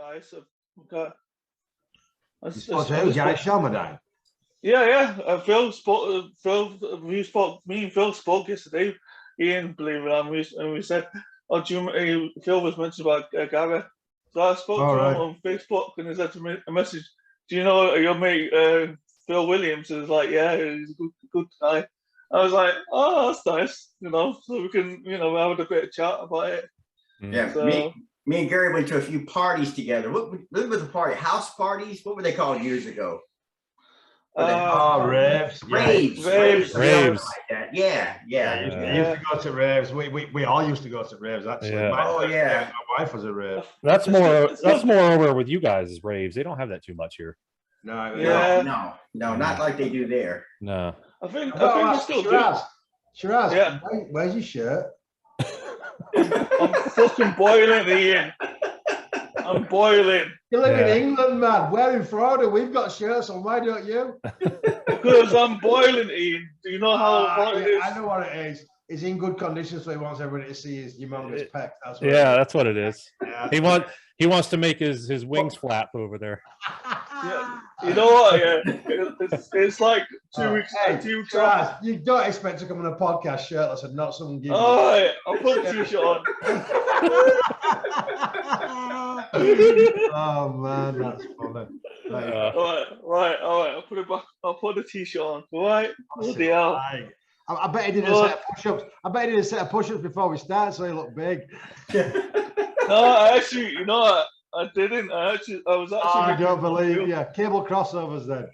guys. Okay. Gary Shelmadine. Yeah. Phil spoke. Me and Phil spoke yesterday. Ian, believe it, and we said, "Oh, Phil was mentioned about Gary." So I spoke to him on Facebook, and he said to me a message. Do you know your mate Phil Williams? And he's like, yeah, he's a good guy. I was like, oh, that's nice, so we can, have a bit of chat about it. Yeah, so, me and Gary went to a few parties together. What was the party? House parties? What were they called years ago? Raves. Raves. Like that. Yeah. I used to go to raves. We all used to go to raves, actually. Yeah. My wife was a rave. That's more over with you guys is raves. They don't have that too much here. No, not like they do there. No. I think we still do. Shiraz, yeah. Where's your shirt? I'm fucking boiling, Ian. I'm boiling. You live in England, man. We're in Florida. We've got shirts on. Why don't you? Because I'm boiling, Ian. Do you know how hot it is? I know what it is. He's in good condition, so he wants everybody to see his humongous pec. That's what it is. Yeah. He wants to make his wings flap over there. Yeah. You know what? Yeah, it's like 2 weeks. Hey, 2 weeks off. You don't expect to come on a podcast shirtless and not someone give you. All right, I'll put a t-shirt on. Oh man, that's funny. Right. I'll put it back. I'll put the t-shirt on. All right. Bloody hell. I bet he did a set of push-ups. I bet he did a set of push-ups before we started, so he looked big. No, actually, I didn't. I was actually. I don't believe you. Cable crossovers then.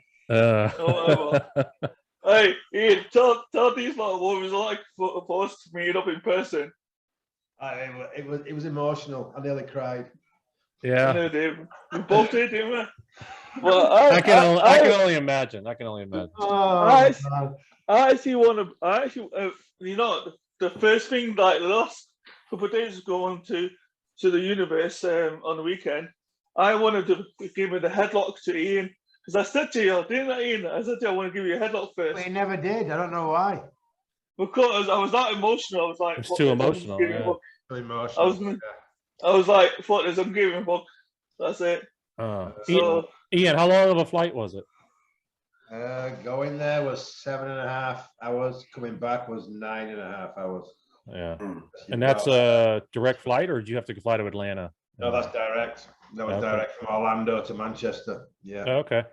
Hey, Ian, tell these lot what it was like for us to meet up in person. It was emotional. I nearly cried. Yeah. We both did, didn't we? Well, I can only imagine. I actually want to. The first thing like the last couple of days going to the universe on the weekend, I wanted to give me the headlock to Ian because I said to you, didn't I, Ian? I said to you, I want to give you a headlock first. But he never did. I don't know why. Because I was that emotional. I was like, it's too emotional. Too emotional. I was like, fuck this, I'm giving a fuck. That's it. Ian, how long of a flight was it? Going there was 7.5 hours. Coming back was 9.5 hours. Yeah. And that's a direct flight, or did you have to fly to Atlanta? No, that's direct. That was direct from Orlando to Manchester. Yeah. Okay.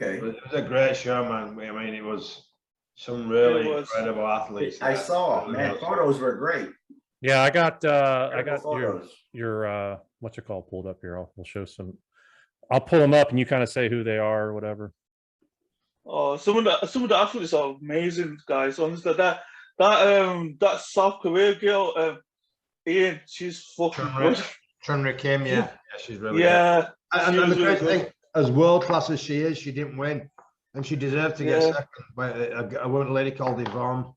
It was a great show, man. I mean, it was some really incredible athletes. I saw, man. Photos were great. Yeah, I got your what's it called pulled up here. We'll show some. I'll pull them up and you kind of say who they are or whatever. Oh, some of the athletes are amazing, guys. Honestly, that South Korea girl, Ian, she's fucking good. Chunri Kim, yeah, she's really good. And the great thing, as world class as she is, she didn't win, and she deserved to get second. By a lady called Yvonne.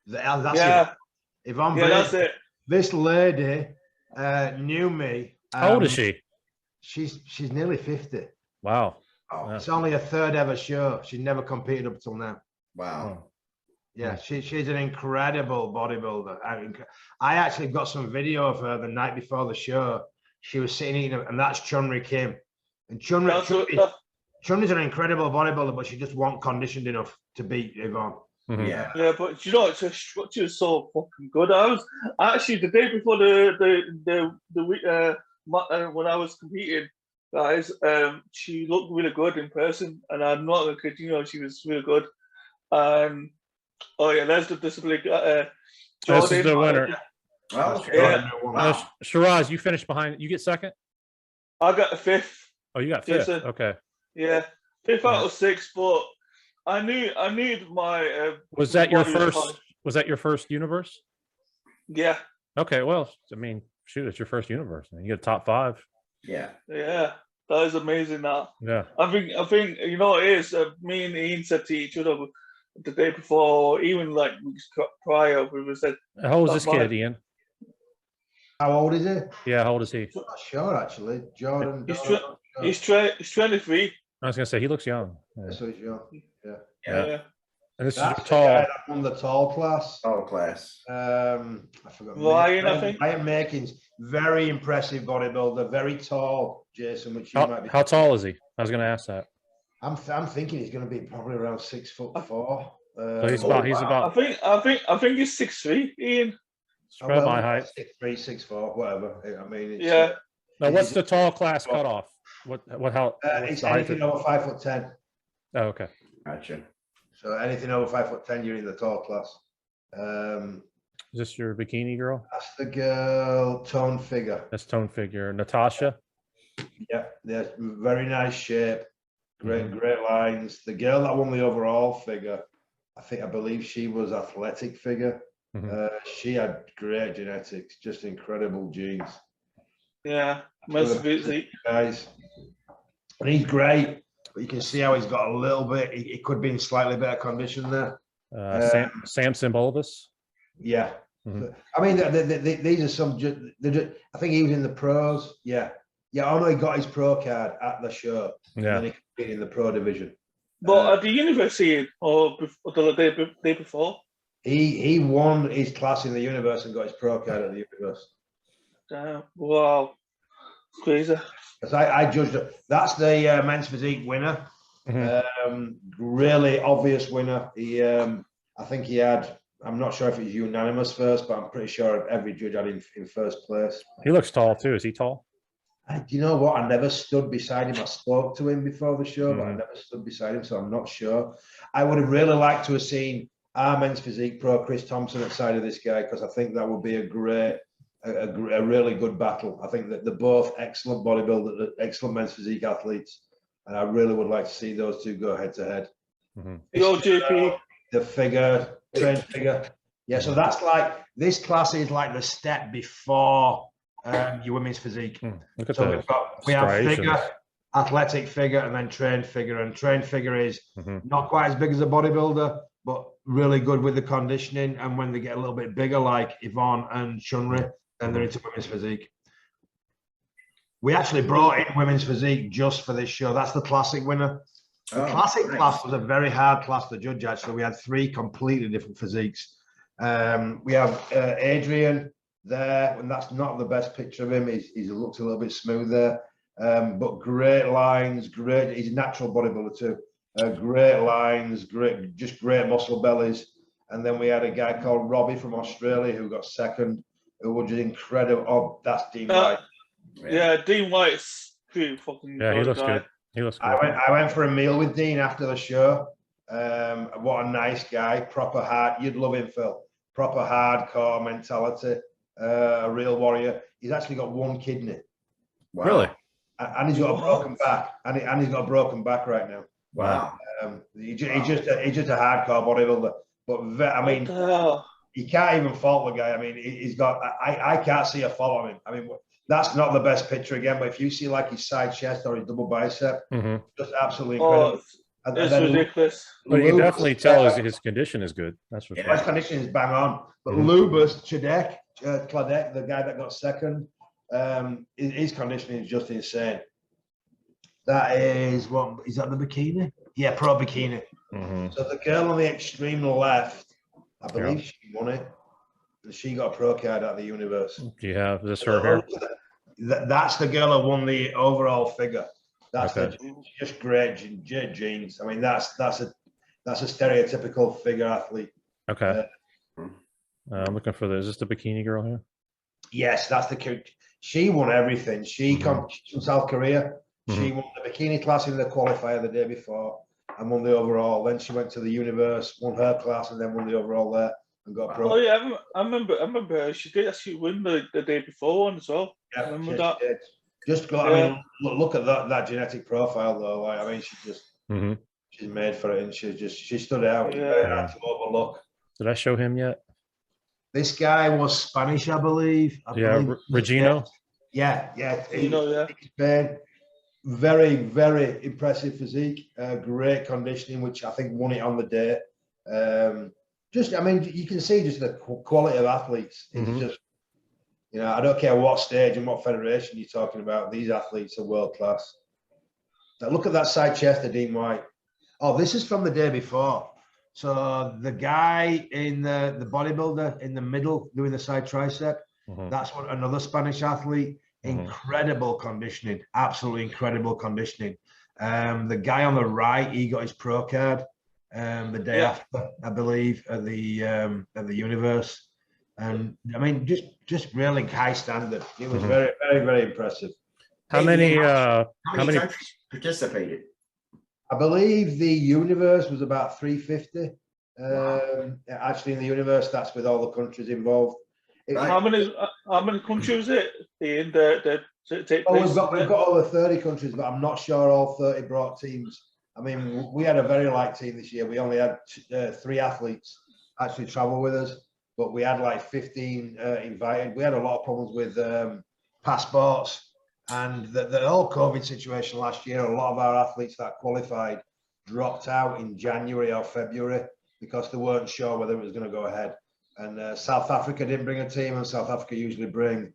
Yvonne. Yeah, that's it. This lady knew me. How old is she? She's nearly 50. Wow. It's only her third ever show. She never competed up till now. Wow. Yeah, she's an incredible bodybuilder. I actually got some video of her the night before the show. She was sitting eating, and that's Chunri Kim. And Chunri's an incredible bodybuilder, but she just wasn't conditioned enough to beat Yvonne. Mm-hmm. Yeah, but she was so fucking good. I was actually the day before the week when I was competing, guys. She looked really good in person, and I'm not gonna kid you. She was really good. Oh yeah, there's the discipline. This is the winner. Shiraz, you finished behind. You get second. I got 5th. Oh, you got 5th. Okay. Yeah, 5th out of 6, but. I need my. Was that your first? Was that your first universe? Yeah. Okay. Well, I mean, shoot, it's your first universe, man. You get top 5. Yeah. Yeah, that is amazing. That. Yeah. I think it is. Me and Ian said to each other the day before, even like weeks prior, we said. How old is this kid, Ian? How old is he? Yeah, how old is he? I'm not sure, actually. Jordan. He's 23. I was gonna say he looks young. Yeah. So he's young. Yeah. And this is tall. On the tall class. Tall class. I forgot. Ryan, I think. Ryan Makins, very impressive bodybuilder, very tall. Jason, which you might be. How tall is he? I was going to ask that. I'm thinking he's going to be probably around 6'4". So he's about. I think he's 6'3", Ian. Spread my height. 6'3", 6'4", whatever. I mean, it's, yeah. Now, what's the tall class cutoff? How? It's anything over 5'10". Oh, okay. Gotcha. So anything over 5'10", you're in the tall class. Is this your bikini girl? That's the girl, tone figure. That's tone figure. Natasha. Yeah, very nice shape, great lines. The girl that won the overall figure, I believe she was athletic figure. She had great genetics, just incredible genes. Yeah, most physique. Guys, and he's great, but you can see how he's got a little bit. He could be in slightly better condition there. Samson Bulbus. Yeah, I mean, these are some. I think he was in the pros. Yeah. Oh no, he got his pro card at the show. Yeah, and then he competed in the pro division. But at the university or the day before, he won his class in the universe and got his pro card at the universe. Wow, it's crazy. Because I judged it. That's the men's physique winner. Really obvious winner. He, I think he had. I'm not sure if it was unanimous first, but I'm pretty sure every judge had him in first place. He looks tall too. Is he tall? Do you know what? I never stood beside him. I spoke to him before the show, but I never stood beside him, so I'm not sure. I would have really liked to have seen our men's physique pro Chris Thompson at the side of this guy, because I think that would be a really good battle. I think that they're both excellent bodybuilders, excellent men's physique athletes, and I really would like to see those two go head to head. Yo, JP. The figure, trained figure. Yeah, so that's like, this class is like the step before your women's physique. Look at so we have figure, athletic figure, and then trained figure. And trained figure is not quite as big as a bodybuilder, but really good with the conditioning. And when they get a little bit bigger, like Yvonne and Chunri, then they're into women's physique. We actually brought in women's physique just for this show. That's the classic winner. The classic class was a very hard class to judge, actually. We had 3 completely different physiques. We have Adrian there, and that's not the best picture of him. He looks a little bit smooth there, but great lines, great. He's a natural bodybuilder too. Great lines, great muscle bellies. And then we had a guy called Robbie from Australia who got second, who was just incredible. Oh, that's Dean White. Yeah, Dean White's pretty fucking. Yeah, he looks good. He looks good. I went for a meal with Dean after the show. What a nice guy, proper hard. You'd love him, Phil. Proper hardcore mentality. A real warrior. He's actually got 1 kidney. Wow. Really? And he's got a broken back. And he's got a broken back right now. Wow. He's just a hardcore bodybuilder. But I mean, you can't even fault the guy. I mean, he's got. I can't see a fault on him. I mean, that's not the best picture again. But if you see like his side chest or his double bicep, just absolutely incredible. It's ridiculous. But you can definitely tell his condition is good. That's for sure. His condition is bang on. But Lubus Cladek, the guy that got second, his conditioning is just insane. That is is that the bikini? Yeah, pro bikini. So the girl on the extreme left, I believe she won it. She got a pro card at the universe. Do you have this her hair? That's the girl who won the overall figure. That's just great genes. I mean, that's a stereotypical figure athlete. Okay. I'm looking for this. Is this the bikini girl here? Yes, that's the kid. She won everything. She's from South Korea. She won the bikini class in the qualifier the day before and won the overall. Then she went to the universe, won her class, and then won the overall there and got pro. Oh yeah, I remember. She did actually win the day before one as well. Yeah, I remember that. Did. Just I mean, look at that genetic profile though. Like, I mean, she just she's made for it, and she stood out. Very hard to overlook. Did I show him yet? This guy was Spanish, I believe. Regino. Yeah. Regino, Very, very impressive physique. Great conditioning, which I think won it on the day. I mean, you can see just the quality of athletes. It's just, I don't care what stage and what federation you're talking about. These athletes are world class. Now look at that side chest of Dean White. Oh, this is from the day before. So the guy in the bodybuilder in the middle doing the side tricep, that's another Spanish athlete. incredible conditioning, absolutely incredible conditioning. The guy on the right, he got his pro card the day after, I believe, at the Universe. And I mean, just really high standard. It was very, very, very impressive. How many countries participated? I believe the Universe was about 350. Actually, in the Universe, that's with all the countries involved. How many countries is it in the take place? We've got over 30 countries, but I'm not sure all 30 brought teams. I mean, we had a very light team this year. We only had 3 athletes actually travel with us, but we had like 15 invited. We had a lot of problems with passports, and the whole COVID situation last year. A lot of our athletes that qualified dropped out in January or February because they weren't sure whether it was going to go ahead. And South Africa didn't bring a team, and South Africa usually bring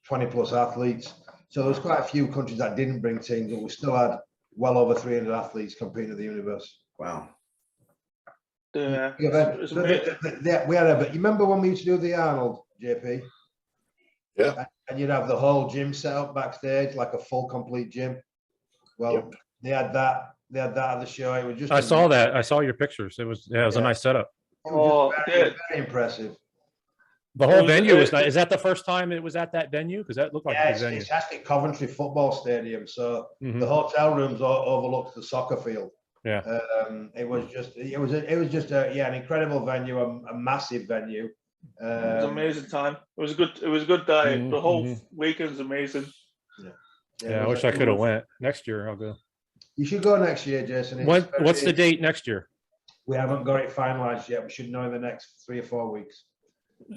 20 plus athletes. So there's quite a few countries that didn't bring teams, but we still had well over 300 athletes competing at the Universe. Wow. Yeah. We had a, you remember when we used to do the Arnold, JP? Yeah. And you'd have the whole gym set up backstage, like a full complete gym. Well, they had that at the show. It was just. I saw that. I saw your pictures. It was a nice setup. It was very impressive. The whole venue was nice. Is that the first time it was at that venue? Because that looked like a good venue. It's actually Coventry Football Stadium, so the hotel rooms overlooked the soccer field. Yeah. It was just an incredible venue, a massive venue. It was an amazing time. It was a good day. The whole weekend was amazing. Yeah, I wish I could have went. Next year I'll go. You should go next year, Jason. What's the date next year? We haven't got it finalized yet. We should know in the next 3 or 4 weeks.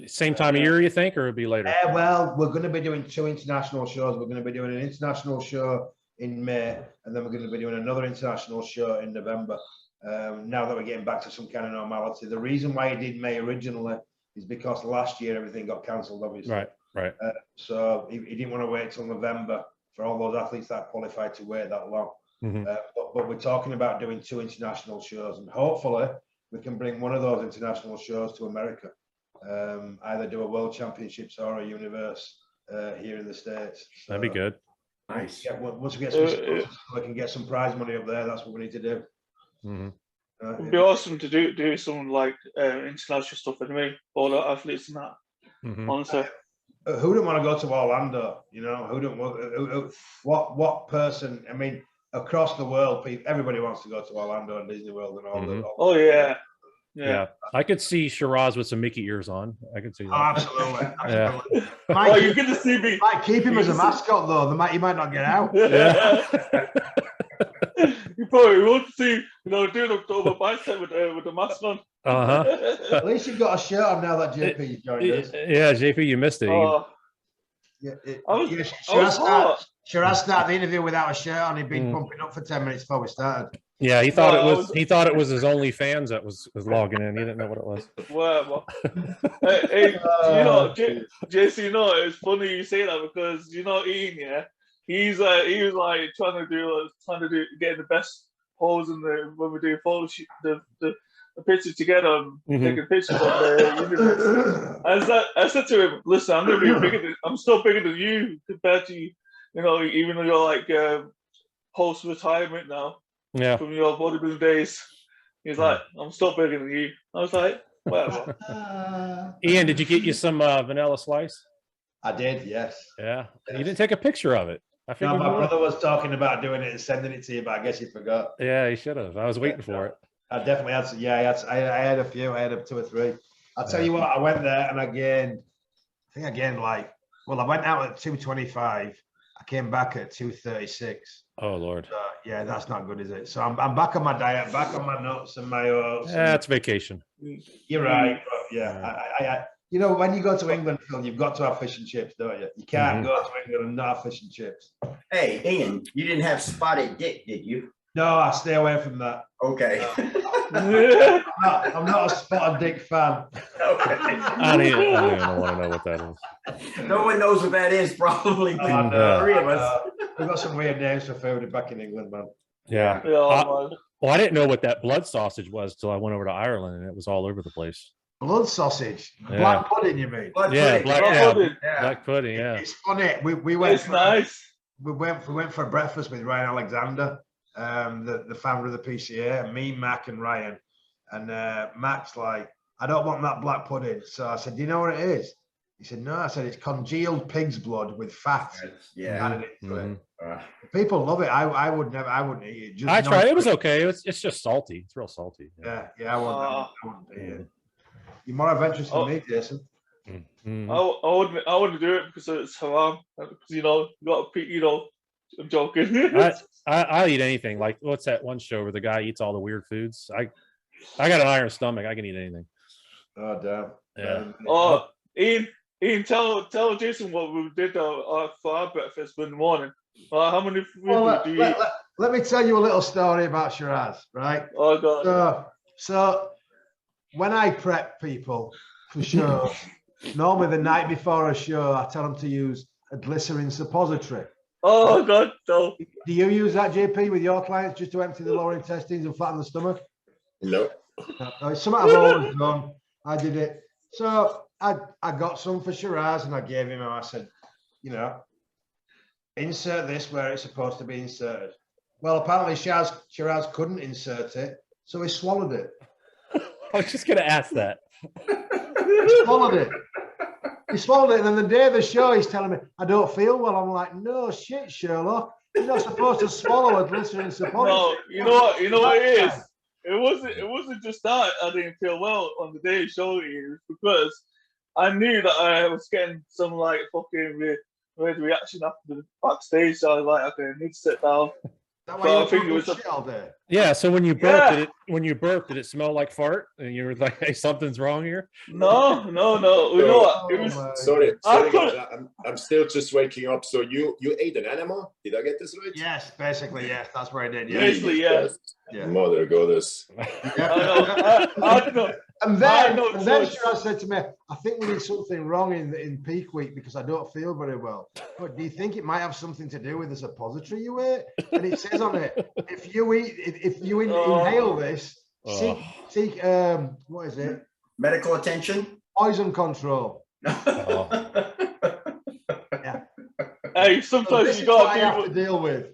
Same time of year, you think, or it'll be later? Well, we're going to be doing 2 international shows. We're going to be doing an international show in May, and then we're going to be doing another international show in November. Now that we're getting back to some kind of normality. The reason why he did May originally is because last year everything got cancelled, obviously. Right. So he didn't want to wait till November for all those athletes that qualified to wait that long. But we're talking about doing 2 international shows, and hopefully we can bring one of those international shows to America. Either do a World Championships or a Universe here in the States. So, that'd be good. Nice. Yeah, once we get some sponsors, we can get some prize money up there. That's what we need to do. It'd be awesome to do some like international stuff anyway, all the athletes and that. Honestly. Who don't want to go to Orlando? You know, who don't want? What person? I mean, across the world, everybody wants to go to Orlando and Disney World and all. Oh yeah. I could see Shiraz with some Mickey ears on. I could see that. Oh, absolutely. Oh, you're good to see me. Might keep him as a mascot though. He might not get out. Yeah. You probably won't see, doing October bicep with the mask on. At least you've got a shirt on now that JP joined us. Yeah, JP, you missed it. Shiraz started the interview without a shirt on. He'd been pumping up for 10 minutes before we started. Yeah, he thought it was his OnlyFans that was logging in. He didn't know what it was. Well, hey, JC, it's funny you say that because Ian, he was like trying to do getting the best pose when we do photo shoot, the picture together, taking pictures of the Universe. I said to him, "Listen, I'm still bigger than you compared to you. Even though you're like post retirement now." Yeah. From your bodybuilding days. He's like, I'm still bigger than you. I was like, whatever. Ian, did you get you some vanilla slice? I did, yes. Yeah. You didn't take a picture of it. No, my brother was talking about doing it and sending it to you, but I guess he forgot. Yeah, he should have. I was waiting for it. I definitely had some. Yeah, I had a few. I had 2 or 3. I'll tell you what, I went there and I went out at 2:25. I came back at 2:36. Oh Lord. Yeah, that's not good, is it? So I'm back on my diet, back on my nuts and my oats. Yeah, it's vacation. You're right. But yeah, I when you go to England, Phil, you've got to have fish and chips, don't you? You can't go to England and not have fish and chips. Hey, Ian, you didn't have spotted dick, did you? No, I stay away from that. Okay. I'm not a spotted dick fan. Okay. I don't even want to know what that is. No one knows what that is, probably. Three of us. We've got some weird names for food back in England, man. Yeah. Well, I didn't know what that blood sausage was till I went over to Ireland, and it was all over the place. Blood sausage, Yeah. black pudding. You mean? Blood Yeah, pudding. black, Black yeah, pudding. Yeah. black pudding. Yeah. It's funny. We went. It's For, nice. we went for breakfast with Ryan Alexander, the founder of the PCA, me, Mac, and Ryan. And Mac's like, I don't want that black pudding. So I said, do you know what it is? He said, no. I said, it's congealed pig's blood with fat. Yeah. Added into it. Uh, People love it. I wouldn't eat it. Just I tried. It was okay. It's just salty. It's real salty. Yeah, I wouldn't eat it. Mm. You're more adventurous than me, Jason. Mm. I wouldn't do it because it's haram. Because you got to I'm joking. I'll eat anything. Like, what's that one show where the guy eats all the weird foods? I got an iron stomach. I can eat anything. Oh damn. Yeah. Oh, Ian, tell Jason what we did for our breakfast in the morning. How many food do you eat? Let me tell you a little story about Shiraz, right? Oh god. So when I prep people for shows, normally the night before a show, I tell them to use a glycerin suppository. Oh god, no. Do you use that, JP, with your clients just to empty the lower intestines and flatten the stomach? no. No, it's something I've always done. I did it. So I got some for Shiraz and I gave him, and I said, insert this where it's supposed to be inserted. Well, apparently Shiraz couldn't insert it, so he swallowed it. I was just gonna ask that. He swallowed it. He swallowed it, and then the day of the show, he's telling me, I don't feel well. I'm like, no shit, Sherlock. You're not supposed to swallow a glycerin suppository. No, you know what it is? It wasn't just that I didn't feel well on the day of the show, it was because I knew that I was getting some like fucking weird reaction after the backstage. So I was like, okay, I need to sit down. That why you think it was shit all day? Yeah. So when you burped, did it smell like fart? And you were like, hey, something's wrong here? No. You know what? It was. Sorry, guys, I'm still just waking up. So you ate an animal? Did I get this right? Yes, basically, yes. That's what I did. Yeah. Basically, yes. Yeah. Mother goddess. I know. And then Shiraz said to me, I think we need something wrong in peak week because I don't feel very well. But do you think it might have something to do with the suppository you ate? And it says on it, if you inhale this, seek what is it? Medical attention? Poison control. Oh. Yeah. Hey, sometimes you gotta have to deal with.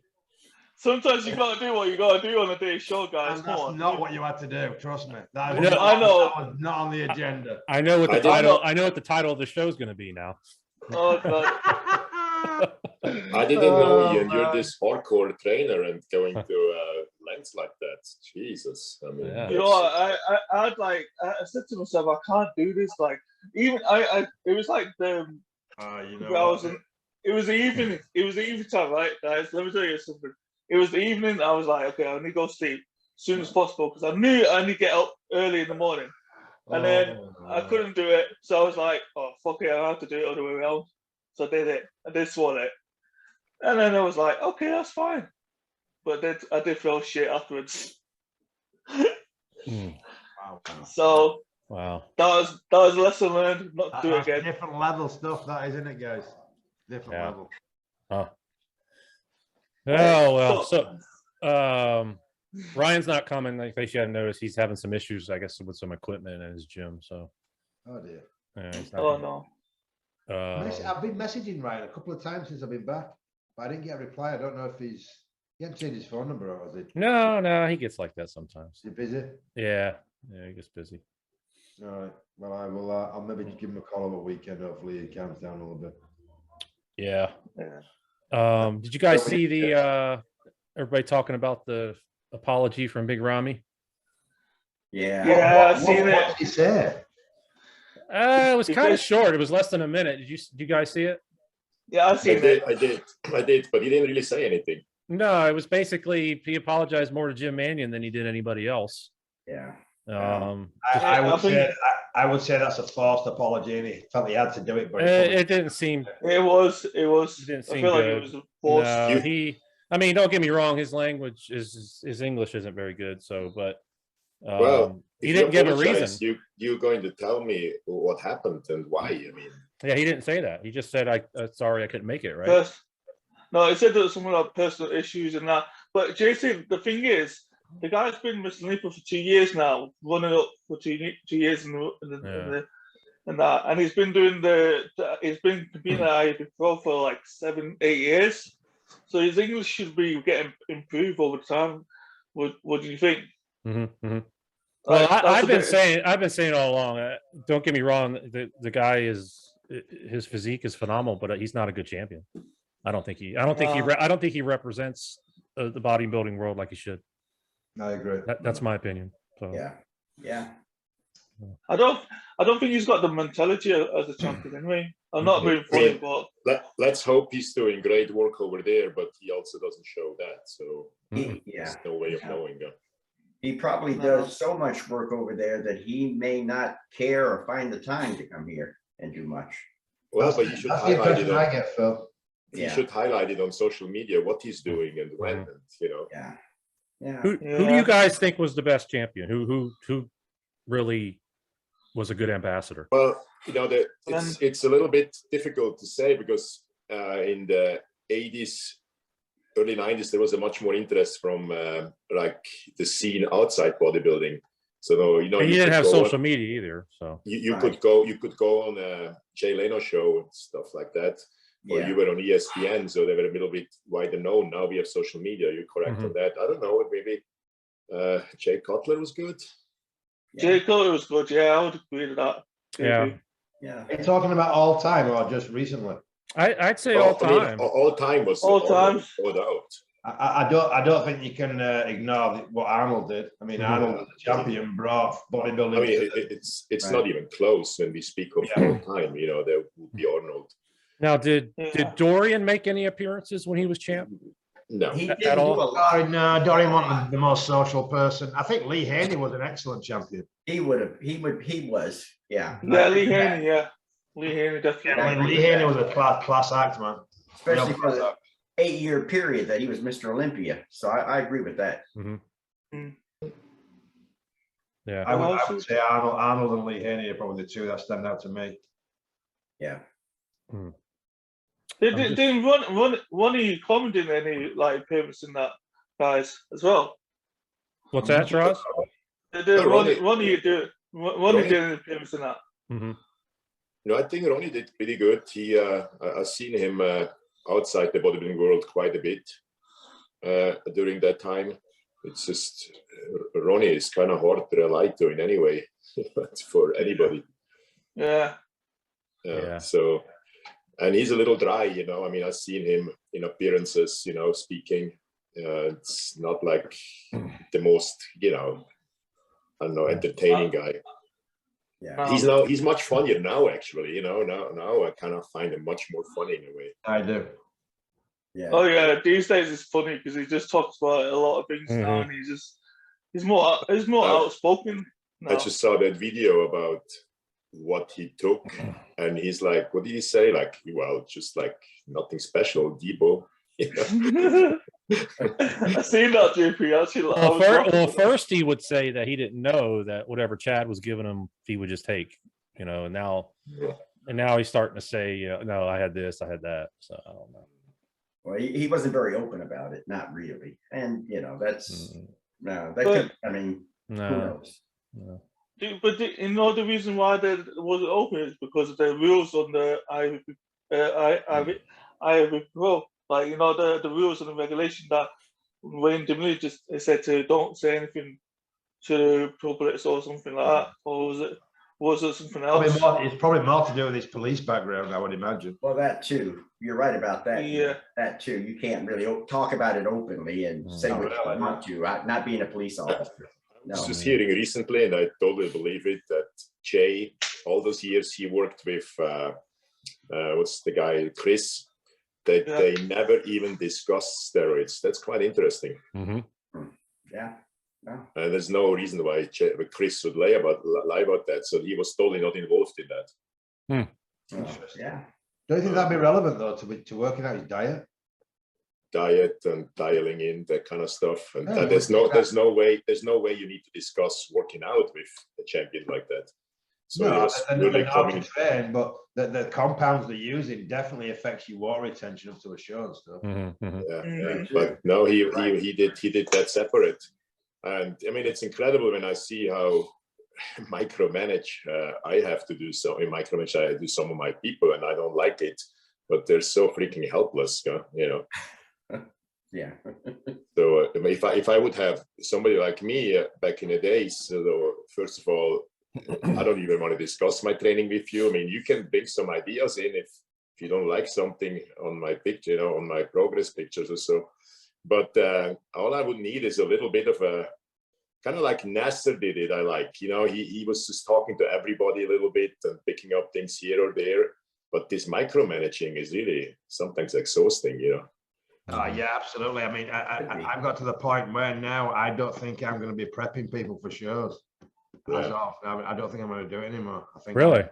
Sometimes you gotta do what you gotta do on a day's show, guys. And that's not what you had to do. Trust me. I know. That was not on the agenda. I know what the title. I know what the title of the show is going to be now. Oh god. I didn't know, Ian, you're this hardcore trainer and going to lengths like that. Jesus. I mean, Yeah. You know what? I said to myself, I can't do this. Like, even it was like the. It was the evening. It was the evening time, right, guys? Let me tell you something. It was the evening. I was like, okay, I need to go sleep as soon as possible because I knew I need to get up early in the morning. And then I couldn't do it, so I was like, oh fuck it, I have to do it all the way around. So I did it. I did swallow it, and then I was like, okay, that's fine. But I did feel shit afterwards. So wow, that was a lesson learned. Not to do it again. Different level stuff, that isn't it, guys? Different level. Huh. Oh well, so Ryan's not coming. In case you hadn't noticed, he's having some issues, I guess, with some equipment in his gym. So, oh dear. Yeah, he's not Oh coming. no. I've been messaging Ryan a couple of times since I've been back, but I didn't get a reply. I don't know if he hasn't changed his phone number, or has he? No, he gets like that sometimes. Is he busy? Yeah, he gets busy. All right. Well, I will. I'll maybe give him a call over the weekend. Hopefully, he calms down a little bit. Yeah. Did you guys see the everybody talking about the apology from Big Ramy? Yeah, I've seen it. What did he say? It was kind of short. It was less than a minute. Did you guys see it? Yeah, I've seen it. I did, but he didn't really say anything. No, it was basically he apologized more to Jim Mannion than he did anybody else. Yeah. I would say that's a forced apology, and he felt he had to do it, but it didn't seem. It was. It didn't seem I feel good. like it was forced. No, I mean, don't get me wrong. His language his English isn't very good. So, but he didn't give a reason. You're going to tell me what happened and why? I mean, yeah, he didn't say that. He just said, sorry, I couldn't make it." Right? No, he said there was some personal issues and that. But Jason, the thing is, the guy's been Mr. Olympia for 2 years now, running up for 2 years and that, and he's been doing he's been competing at IFBB Pro for like 7-8 years. So his English should be getting improved over time. What do you think? Well, I've been saying all along. Don't get me wrong. The guy his physique is phenomenal, but he's not a good champion. I don't think he represents the bodybuilding world like he should. I agree. That's my opinion. So Yeah. I don't think he's got the mentality as a champion anyway. I'm not being funny, but let's hope he's doing great work over there, but he also doesn't show that. So there's no way of knowing that. He probably does so much work over there that he may not care or find the time to come here and do much. Well, but you should highlight it. I get, Phil. You should highlight it on social media what he's doing and when, and, you know. Who do you guys think was the best champion? Who really was a good ambassador? Well, you know, it's a little bit difficult to say because in the 80s, early 90s, there was a much more interest from like the scene outside bodybuilding. So you know, and you didn't have social media either, so you could go on a Jay Leno show and stuff like that, or you were on ESPN, so they were a little bit wider known. Now we have social media. You're correct on that. I don't know, maybe Jay Cutler was good. Jay Cutler was good. Yeah, I would agree with that. Yeah. Are you talking about all time or just recently? I'd say all time. I mean, all time was all time. No doubt. I don't think you can ignore what Arnold did. I mean, Arnold was a champion, brought bodybuilding. I mean, it's not even close when we speak of all time. You know, there would be Arnold. Now, did Dorian make any appearances when he was champ? No, he didn't at all. Do a lot. No, Dorian wasn't the most social person. I think Lee Haney was an excellent champion. He was. Yeah. Yeah, Lee Haney. Yeah, Lee Haney definitely. Yeah, Lee Haney was a class act, man. Especially for the 8-year period that he was Mr. Olympia. So I agree with that. Yeah, I would say Arnold and Lee Haney are probably the two that stand out to me. Yeah. Didn't Ronnie Coleman did any like appearance in that, guys, as well? What's that, Shiraz? Ronnie did an appearance in that. No, I think Ronnie did pretty good. I've seen him outside the bodybuilding world quite a bit during that time. It's just Ronnie is kind of hard to relate to in any way for anybody. Yeah. So, and he's a little dry, you know. I mean, I've seen him in appearances, you know, speaking. It's not like the most, you know, I don't know, entertaining guy. Yeah. He's much funnier now, actually. You know, now I kind of find him much more funny in a way. I do. Yeah. Oh yeah, these days it's funny because he just talks about a lot of things now, and he's more outspoken now. I just saw that video about what he took, and he's like, what did he say? Like, well, just like nothing special, Debo. You know? I seen that, JP. Actually, well, first he would say that he didn't know that whatever Chad was giving him, he would just take, you know, and now he's starting to say, no, I had this, I had that. So I don't know. Well, he wasn't very open about it, not really. And you know, that's who knows? But you know, the reason why they wasn't open is because of the rules on the IFBB Pro. Like, you know, the rules and the regulation that Wayne DeMille just said to don't say anything to the public or something like that. Or was it something else? It's probably more to do with his police background, I would imagine. Well, that too. You're right about that. Yeah. That too. You can't really talk about it openly and say what you want to, not being a police officer. I was just hearing recently, and I totally believe it, that Jay, all those years he worked with, what's the guy, Chris, that they never even discussed steroids. That's quite interesting. Yeah. No. And there's no reason why Chris would lie about that. So he was totally not involved in that. Yeah. Don't you think that'd be relevant though to working out his diet? Diet and dialing in that kind of stuff, and there's no way you need to discuss working out with a champion like that. So no, they're hard to train, but the compounds they're using definitely affects your water retention up to a show and stuff. But no, he did that separate. And I mean, it's incredible when I see how micromanage I have to do. So in micromanage, I do some of my people, and I don't like it, but they're so freaking helpless, you know. Yeah. So if I would have somebody like me back in the days, so first of all, I don't even want to discuss my training with you. I mean, you can bring some ideas in if you don't like something on my picture, you know, on my progress pictures or so. But all I would need is a little bit of a, kind of like Nasser did it. I like, you know, he was just talking to everybody a little bit and picking up things here or there. But this micromanaging is really sometimes exhausting, you know. Yeah, absolutely. I mean, I've got to the point where now I don't think I'm going to be prepping people for shows. As of, I don't think I'm going to do it anymore. I think Really?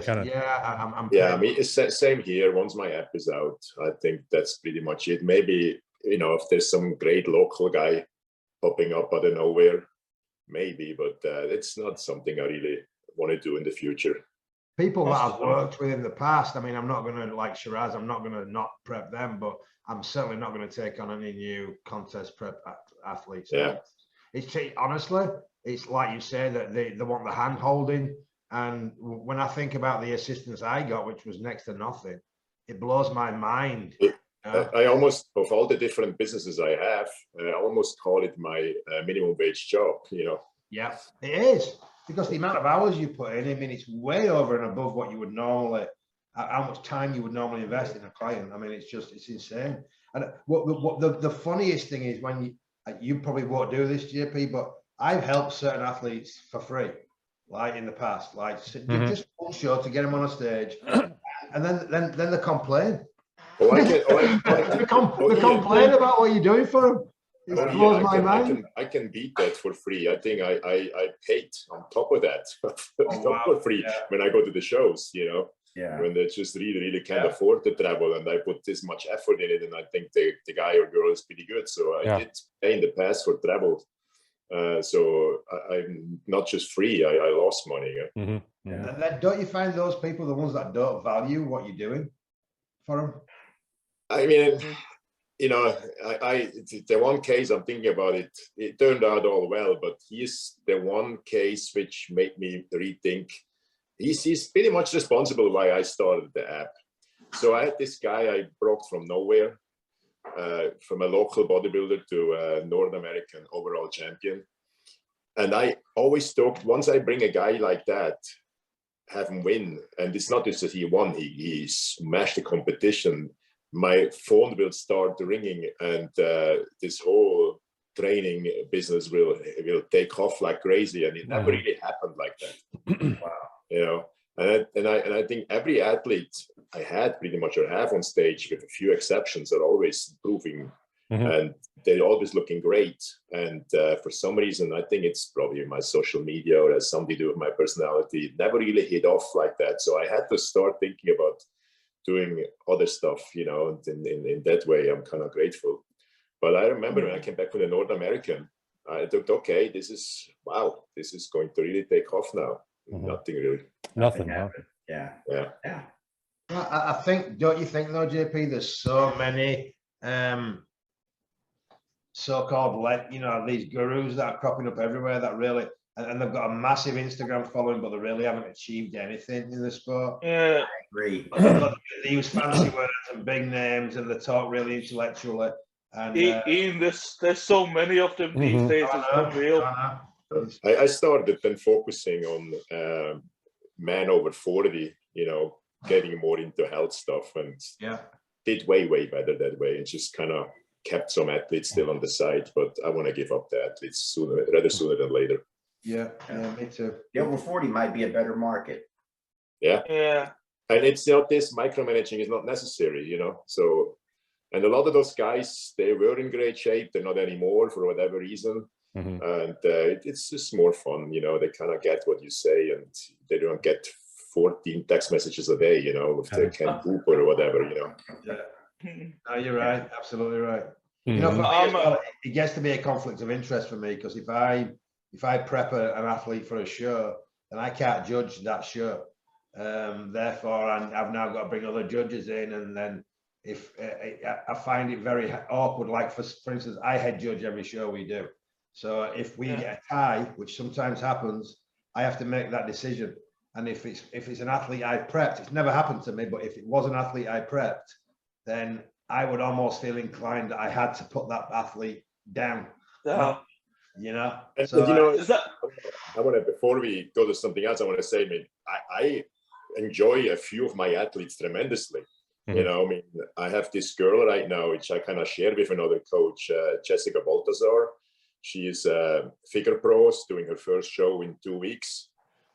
I'm yeah, I mean, it's same here. Once my app is out, I think that's pretty much it. Maybe, you know, if there's some great local guy popping up out of nowhere, maybe, but it's not something I really want to do in the future. People that I've worked with in the past, I mean, I'm not going to, like Shiraz, I'm not going to not prep them, but I'm certainly not going to take on any new contest prep athletes. Yeah. It's honestly, it's like you say that they want the hand holding. And when I think about the assistance I got, which was next to nothing, it blows my mind. I almost, of all the different businesses I have, I almost call it my minimum wage job, you know. Yeah, it is, because the amount of hours you put in, I mean, it's way over and above what you would normally, how much time you would normally invest in a client. I mean, it's insane. And what the funniest thing is, when you probably won't do this, JP, but I've helped certain athletes for free, like in the past, like just one show to get them on a stage, and then they complain. Oh, they complain about what you're doing for them. It blows my mind. I can beat that for free. I think I paid on top of that for free when I go to the shows, you know. Yeah. When they just really can't afford to travel, and I put this much effort in it, and I think the guy or girl is pretty good. So I did pay in the past for travel. So I'm not just free, I lost money. And then don't you find those people the ones that don't value what you're doing for them? I mean, you know, the one case I'm thinking about, it turned out all well, but he's the one case which made me rethink. He's pretty much responsible why I started the app. So I had this guy I brought from nowhere, from a local bodybuilder to a North American overall champion. And I always talked, once I bring a guy like that, have him win, and it's not just that he won, he smashed the competition, my phone will start ringing, and this whole training business will take off like crazy. And it never really happened like that. Wow. You know, and I think every athlete I had pretty much or have on stage, with a few exceptions, are always improving, and they're always looking great. And for some reason, I think it's probably my social media or has something to do with my personality, it never really hit off like that. So I had to start thinking about doing other stuff, you know, and in that way, I'm kind of grateful. But I remember when I came back from the North American, I thought, okay, this is going to really take off now. Nothing really. Nothing. Yeah. Well, I think, don't you think though, JP, there's so many so-called, you know, these gurus that are cropping up everywhere that really, and they've got a massive Instagram following, but they really haven't achieved anything in the sport. Yeah, I agree. They use fancy words and big names, and they talk really intellectually. And Ian, there's so many of them these days. It's unreal. I started then focusing on men over 40, you know, getting more into health stuff, and did way better that way, and just kind of kept some athletes still on the side. But I want to give up the athletes rather sooner than later. Yeah, me too. The over 40 might be a better market. Yeah. And it's not, this micromanaging is not necessary, you know. So, and a lot of those guys, they were in great shape. They're not anymore for whatever reason. And it's just more fun, you know. They kind of get what you say, and they don't get 14 text messages a day, you know, if they can poop or whatever, you know. No, you're right. Absolutely right. You know, for me as well, it gets to be a conflict of interest for me, because if I prep an athlete for a show, then I can't judge that show. Therefore, I've now got to bring other judges in, and then if I find it very awkward, like for instance, I head judge every show we do, So if we get a tie, which sometimes happens, I have to make that decision. And if it's an athlete I prepped, it's never happened to me, but if it was an athlete I prepped, then I would almost feel inclined that I had to put that athlete down. You know. So you know, I want to, before we go to something else, I want to say, I mean, I enjoy a few of my athletes tremendously. You know, I mean, I have this girl right now, which I kind of share with another coach, Jessica Baltazar. She is a figure pros doing her first show in 2 weeks.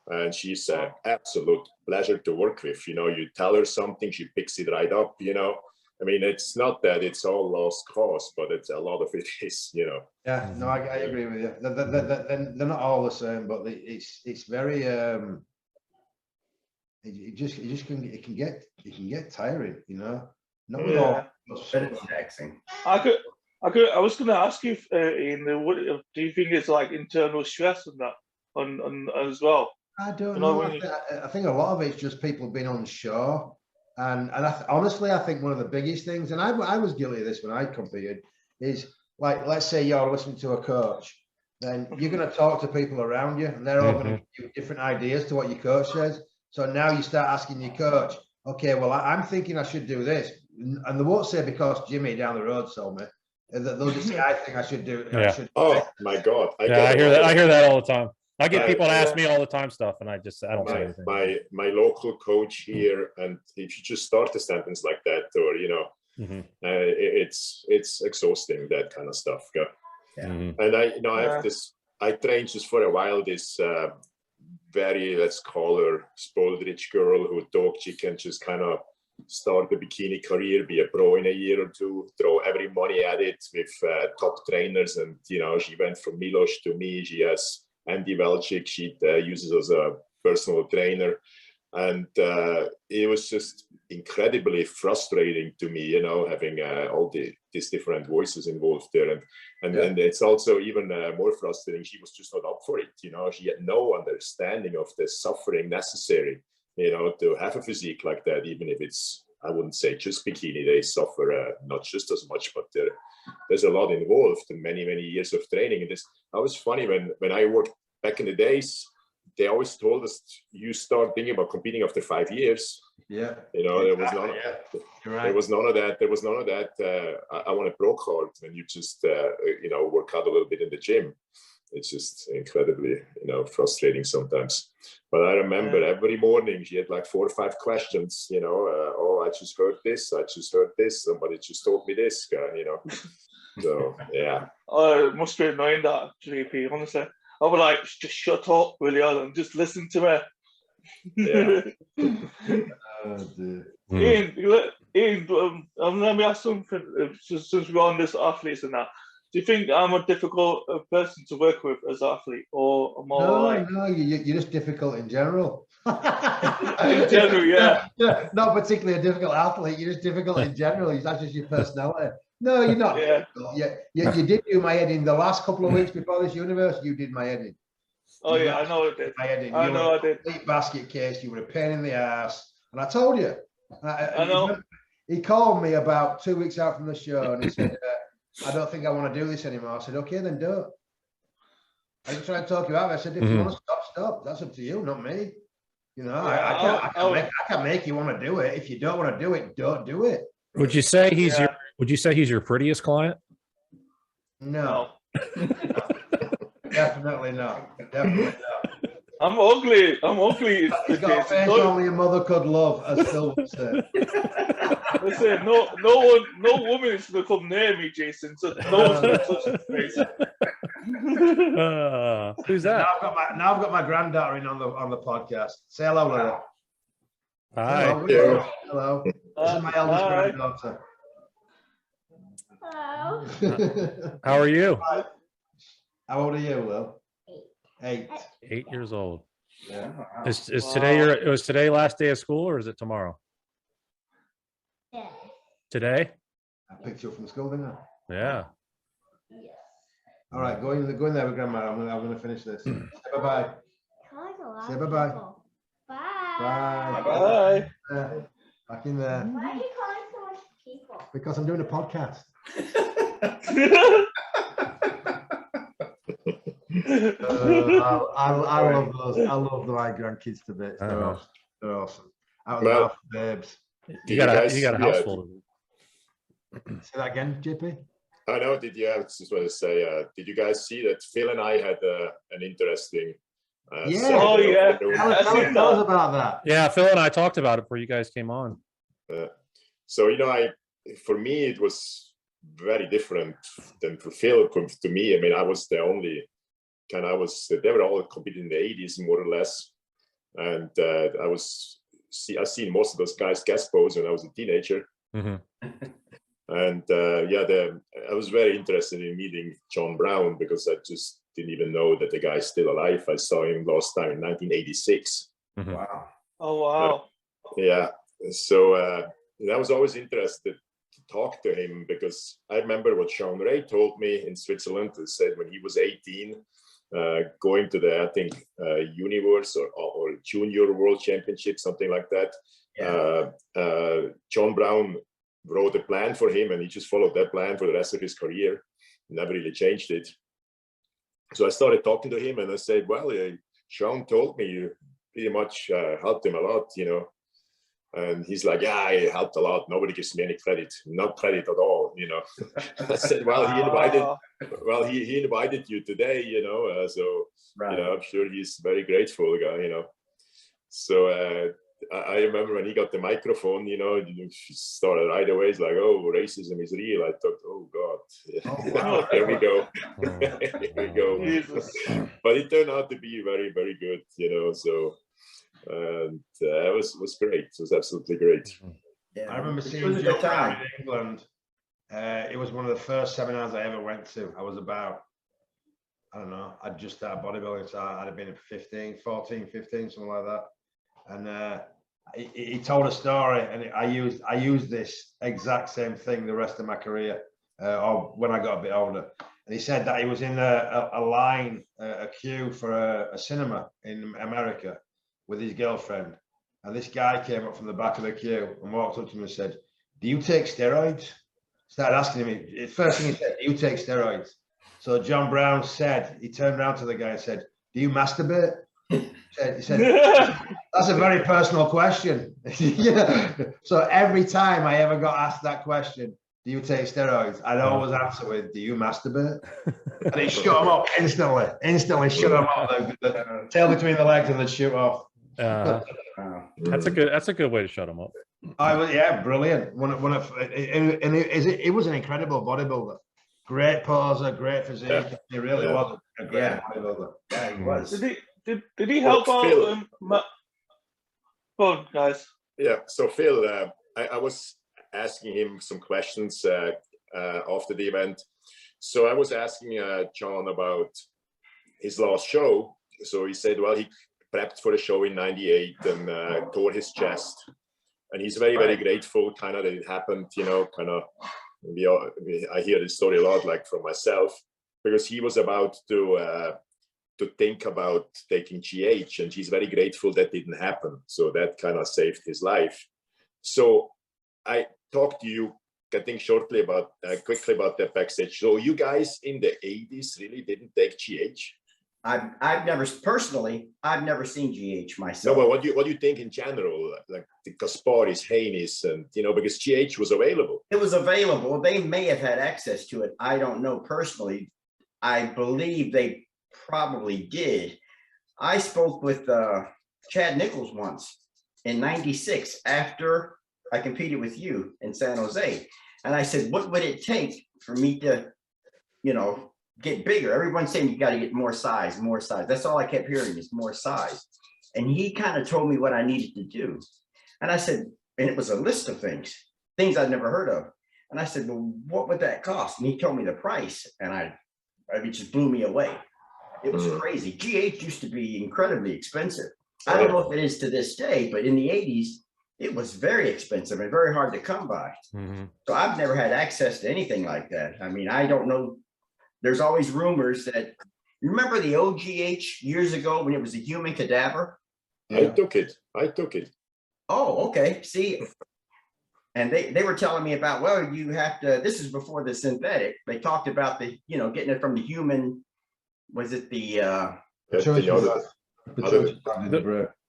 And she's an absolute pleasure to work with. You know, you tell her something, she picks it right up, you know. I mean, it's not that it's all lost cause, but it's a lot of it is, you know. Yeah, no, I agree with you. They're not all the same, but it's very it can get tiring, you know. Not with all. But it's taxing. I was going to ask you, Ian, what do you think it's like internal stress and that on as well? I don't know. I think a lot of it's just people being unsure. And honestly, I think one of the biggest things, and I was guilty of this when I competed, is like, let's say you're listening to a coach, then you're going to talk to people around you, and they're all going to give you different ideas to what your coach says. So now you start asking your coach, okay, well, I'm thinking I should do this. And they won't say because Jimmy down the road told me. They'll just say, I think I should do it. Oh my God. I hear that all the time. I get people to ask me all the time stuff, and I don't say anything. My local coach here, and if you just start a sentence like that, or you know, it's exhausting, that kind of stuff. And I have this. I trained just for a while this very, let's call her spoiled rich girl who thought she can just kind of start a bikini career, be a pro in a year or two, throw every money at it with top trainers, and you know, she went from Milos to me. She has Andy Velchik, she uses as a personal trainer. And it was just incredibly frustrating to me, you know, having all these different voices involved there. And it's also even more frustrating. She was just not up for it. You know, she had no understanding of the suffering necessary, you know, to have a physique like that, even if it's, I wouldn't say just bikini, they suffer not just as much, but there's a lot involved in many, many years of training. And that was funny when I worked back in the days, they always told us you start thinking about competing after 5 years. Yeah. You know, there was none of that. There was none of that. I want a pro card, and you just, you know, work out a little bit in the gym. It's just incredibly, you know, frustrating sometimes. But I remember every morning she had like 4 or 5 questions, you know, oh, I just heard this, somebody just told me this, you know. So, yeah. Oh, it must be annoying that, JP, honestly. I would like, just shut up, will you, and just listen to me. Ian, let me ask something, since we're on this athletes and that. Do you think I'm a difficult person to work with as an athlete, or am I No, you're just difficult in general. In general, yeah. Not particularly a difficult athlete, you're just difficult in general. That's just your personality. No, you're not. You did do my editing the last couple of weeks before this universe. You did my editing. Oh yeah, I know I did. I know I did. Complete basket case. You were a pain in the ass, and I told you. I know. He called me about 2 weeks out from the show, and he said, "I don't think I want to do this anymore." I said, "Okay, then do it." I didn't try to talk you out. I said, "If you want to stop, stop. That's up to you, not me." You know, I can't make you want to do it. If you don't want to do it, don't do it. Would you say he's your prettiest client? No. Definitely not. Definitely not. I'm ugly. He's got a face only a mother could love, as Phil would say. Listen, no woman is gonna come near me, Jason. So no one's gonna touch his face. Who's that? Now I've got my granddaughter in on the podcast. Say hello, Lily. Hi. Hello. This is my eldest granddaughter. Hello. How are you? How old are you, Will? 8. 8 years old. Yeah. Is today was today last day of school, or is it tomorrow? Yeah. Today? I picked you up from school, didn't I? Yeah. Yes. All right, go in there with Grandma. I'm gonna finish this. Say bye-bye. Say bye-bye. Bye. Bye. Bye. Back in there. Why are you calling so much people? Because I'm doing a podcast. I love those. I love my grandkids to bits. They're awesome. They're awesome. Out of the mouth of babes. You got a house full of them. Say that again, JP. I know. Did you? I just want to say, did you guys see that Phil and I had an interesting? Yeah. Oh yeah. Tell us about that. Yeah, Phil and I talked about it before you guys came on. So for me, it was very different than for Phil. To me, I mean, I was the only they were all competing in the 80s more or less, and I seen most of those guys guest pose when I was a teenager. And I was very interested in meeting John Brown because I just didn't even know that the guy's still alive. I saw him last time in 1986. Wow. Oh wow. Yeah. So I was always interested to talk to him because I remember what Sean Ray told me in Switzerland. He said when he was 18, going to the, I think, Universe or Junior World Championship, something like that. Yeah. John Brown wrote a plan for him and he just followed that plan for the rest of his career. Never really changed it. So I started talking to him and I said, well, Sean told me you pretty much helped him a lot, you know. And he's like, yeah, I helped a lot. Nobody gives me any credit, no credit at all, you know. I said, well, he invited you today, you know. So, Right. you know, I'm sure he's very grateful, guy, you know. So I remember when he got the microphone, you know, he started right away. He's like, oh, racism is real. I thought, oh, God. Oh, wow. Here we go. Here we go. Jesus. But it turned out to be very, very good, you know. So, and it was great. It was absolutely great. Yeah. I remember It seeing was a good John Brown time. in England. It was one of the first seminars I ever went to. I was about, I don't know, I'd just started bodybuilding, so I'd have been 14, 15, something like that. And he told a story, and I used this exact same thing the rest of my career, or when I got a bit older. And he said that he was in a line, a queue for a cinema in America with his girlfriend. And this guy came up from the back of the queue and walked up to him and said, do you take steroids? Started asking him, first thing he said, do you take steroids? So John Brown said, he turned around to the guy and said, do you masturbate? He said, that's a very personal question. Yeah. So every time I ever got asked that question, do you take steroids? I'd always answer with, do you masturbate? And it shut him up instantly shut him up. The tail between the legs and the shoot off. That's a good way to shut them up. Yeah, brilliant. It was an incredible bodybuilder. Great poser, great physique. Yeah. He really was a great Yeah. bodybuilder. Yeah, he was. Did he help out? Phil. Go on, guys. Yeah. So Phil, I was asking him some questions after the event. So I was asking John about his last show. So he said, well, he prepped for a show in '98 and tore his chest. And he's very, very grateful kind of that it happened, you know, kind of, I hear this story a lot, like from myself, because he was about to think about taking GH, and he's very grateful that didn't happen. So that kind of saved his life. So I talked to you, I think, quickly about that backstage. So you guys in the 80s really didn't take GH? I've never seen GH myself. No, but what do you think in general, like the Kasparis, Haney's, and you know, because GH was available. It was available. They may have had access to it. I don't know personally. I believe they probably did. I spoke with Chad Nichols once in '96 after I competed with you in San Jose, and I said, "What would it take for me to, you know, get bigger?" Everyone's saying you got to get more size, more size. That's all I kept hearing is more size. And he kind of told me what I needed to do. And I said, and it was a list of things I'd never heard of. And I said, well, what would that cost? And he told me the price. And it just blew me away. It was crazy. GH used to be incredibly expensive. I don't know if it is to this day, but in the 80s, it was very expensive and very hard to come by. So I've never had access to anything like that. I mean, I don't know. There's always rumors that, remember the OGH years ago when it was a human cadaver? I took it. Oh, okay. See, and they were telling me about, well, you have to, this is before the synthetic. They talked about the, you know, getting it from the human was it the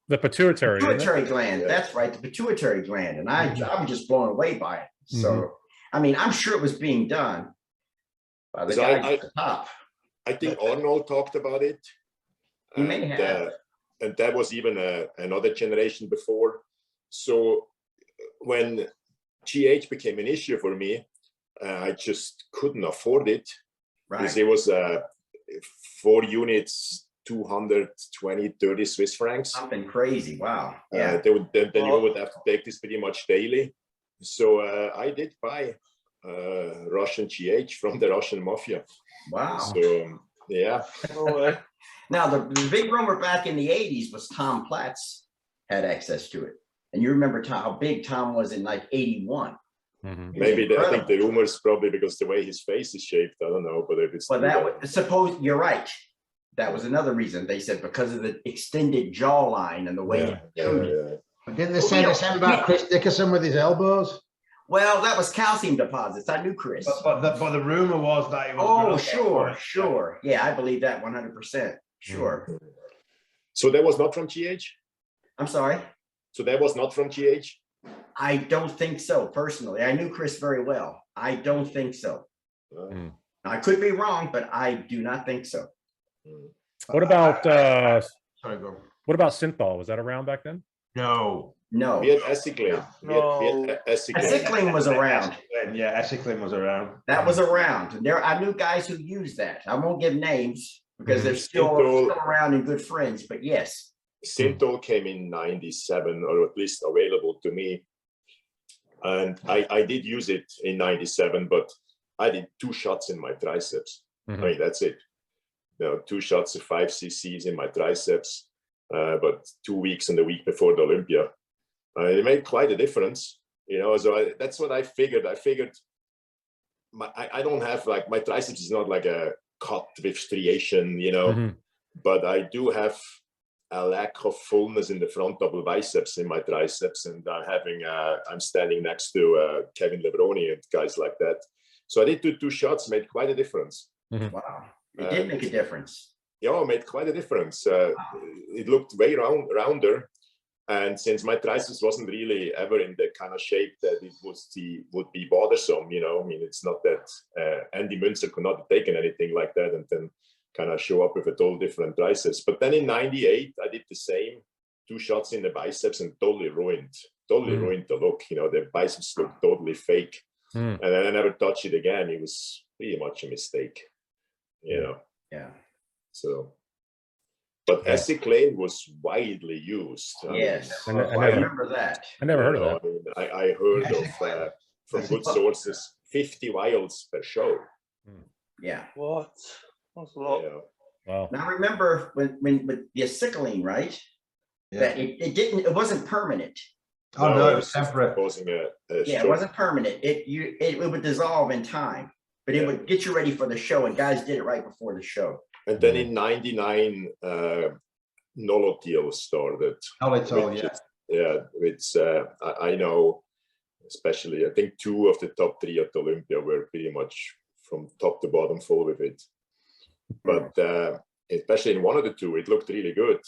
The pituitary. pituitary gland? That's right, the pituitary gland. And I was just blown away by it. So, I mean, I'm sure it was being done by the guy at the top. I think Arnold talked about it. He may have. And that was even another generation before. So when GH became an issue for me, I just couldn't afford it. Right. Because it was 4 units, 220, 30 Swiss francs. Something crazy. Wow. Yeah. Then you would have to take this pretty much daily. So I did buy Russian GH from the Russian mafia. Wow. So yeah. Now the big rumor back in the 80s was Tom Platz had access to it. And you remember how big Tom was in like 81. Maybe I think the rumor is probably because the way his face is shaped. I don't know, but if it's suppose you're right. That was another reason they said because of the extended jawline and the way. Didn't they say the same about Chris Dickerson with his elbows? Well, that was calcium deposits. I knew Chris. But the rumor was that he was. Oh, sure. Yeah, I believe that 100%. Sure. So that was not from GH? I'm sorry? So that was not from GH? I don't think so, personally. I knew Chris very well. I don't think so. I could be wrong, but I do not think so. What about sorry, go. What about Synthol? Was that around back then? No. We had Essiclane. Essiclane was around. Yeah, Essiclane was around. That was around. And I knew guys who used that. I won't give names because they're still around and good friends, but yes. Synthol came in 97, or at least available to me. And I did use it in 97, but I did 2 shots in my triceps. I mean, that's it. 2 shots of 5 cc's in my triceps, but 2 weeks and the week before the Olympia. It made quite a difference, so that's what I figured. I figured I don't have my triceps is not like a cut with striation, but I do have a lack of fullness in the front double biceps in my triceps, and I'm standing next to Kevin Lebroni and guys like that. So I did do 2 shots, made quite a difference. Wow, it did make a difference. Yeah, it made quite a difference. It looked way rounder, and since my triceps wasn't really ever in the kind of shape that it would be bothersome, I mean, it's not that Andy Münzer could not have taken anything like that and then kind of show up with a total different triceps. But then in 98, I did the same, 2 shots in the biceps and totally ruined the look. The biceps looked totally fake. And then I never touched it again. It was pretty much a mistake, Yeah. So, but Essiclane was widely used. Yes, I remember that. I never heard of that. I mean, I heard of from good sources 50 vials per show. Yeah. What? That's a lot. Wow. Now remember when with the acetylene, right? That it wasn't permanent. Oh no, it was temporary. It wasn't permanent. It would dissolve in time, but it would get you ready for the show. And guys did it right before the show. And then in 99, Nolotil started. Nolotil, It's I know, especially I think 2 of the top 3 at Olympia were pretty much from top to bottom full with it. But especially in one of the 2, it looked really good.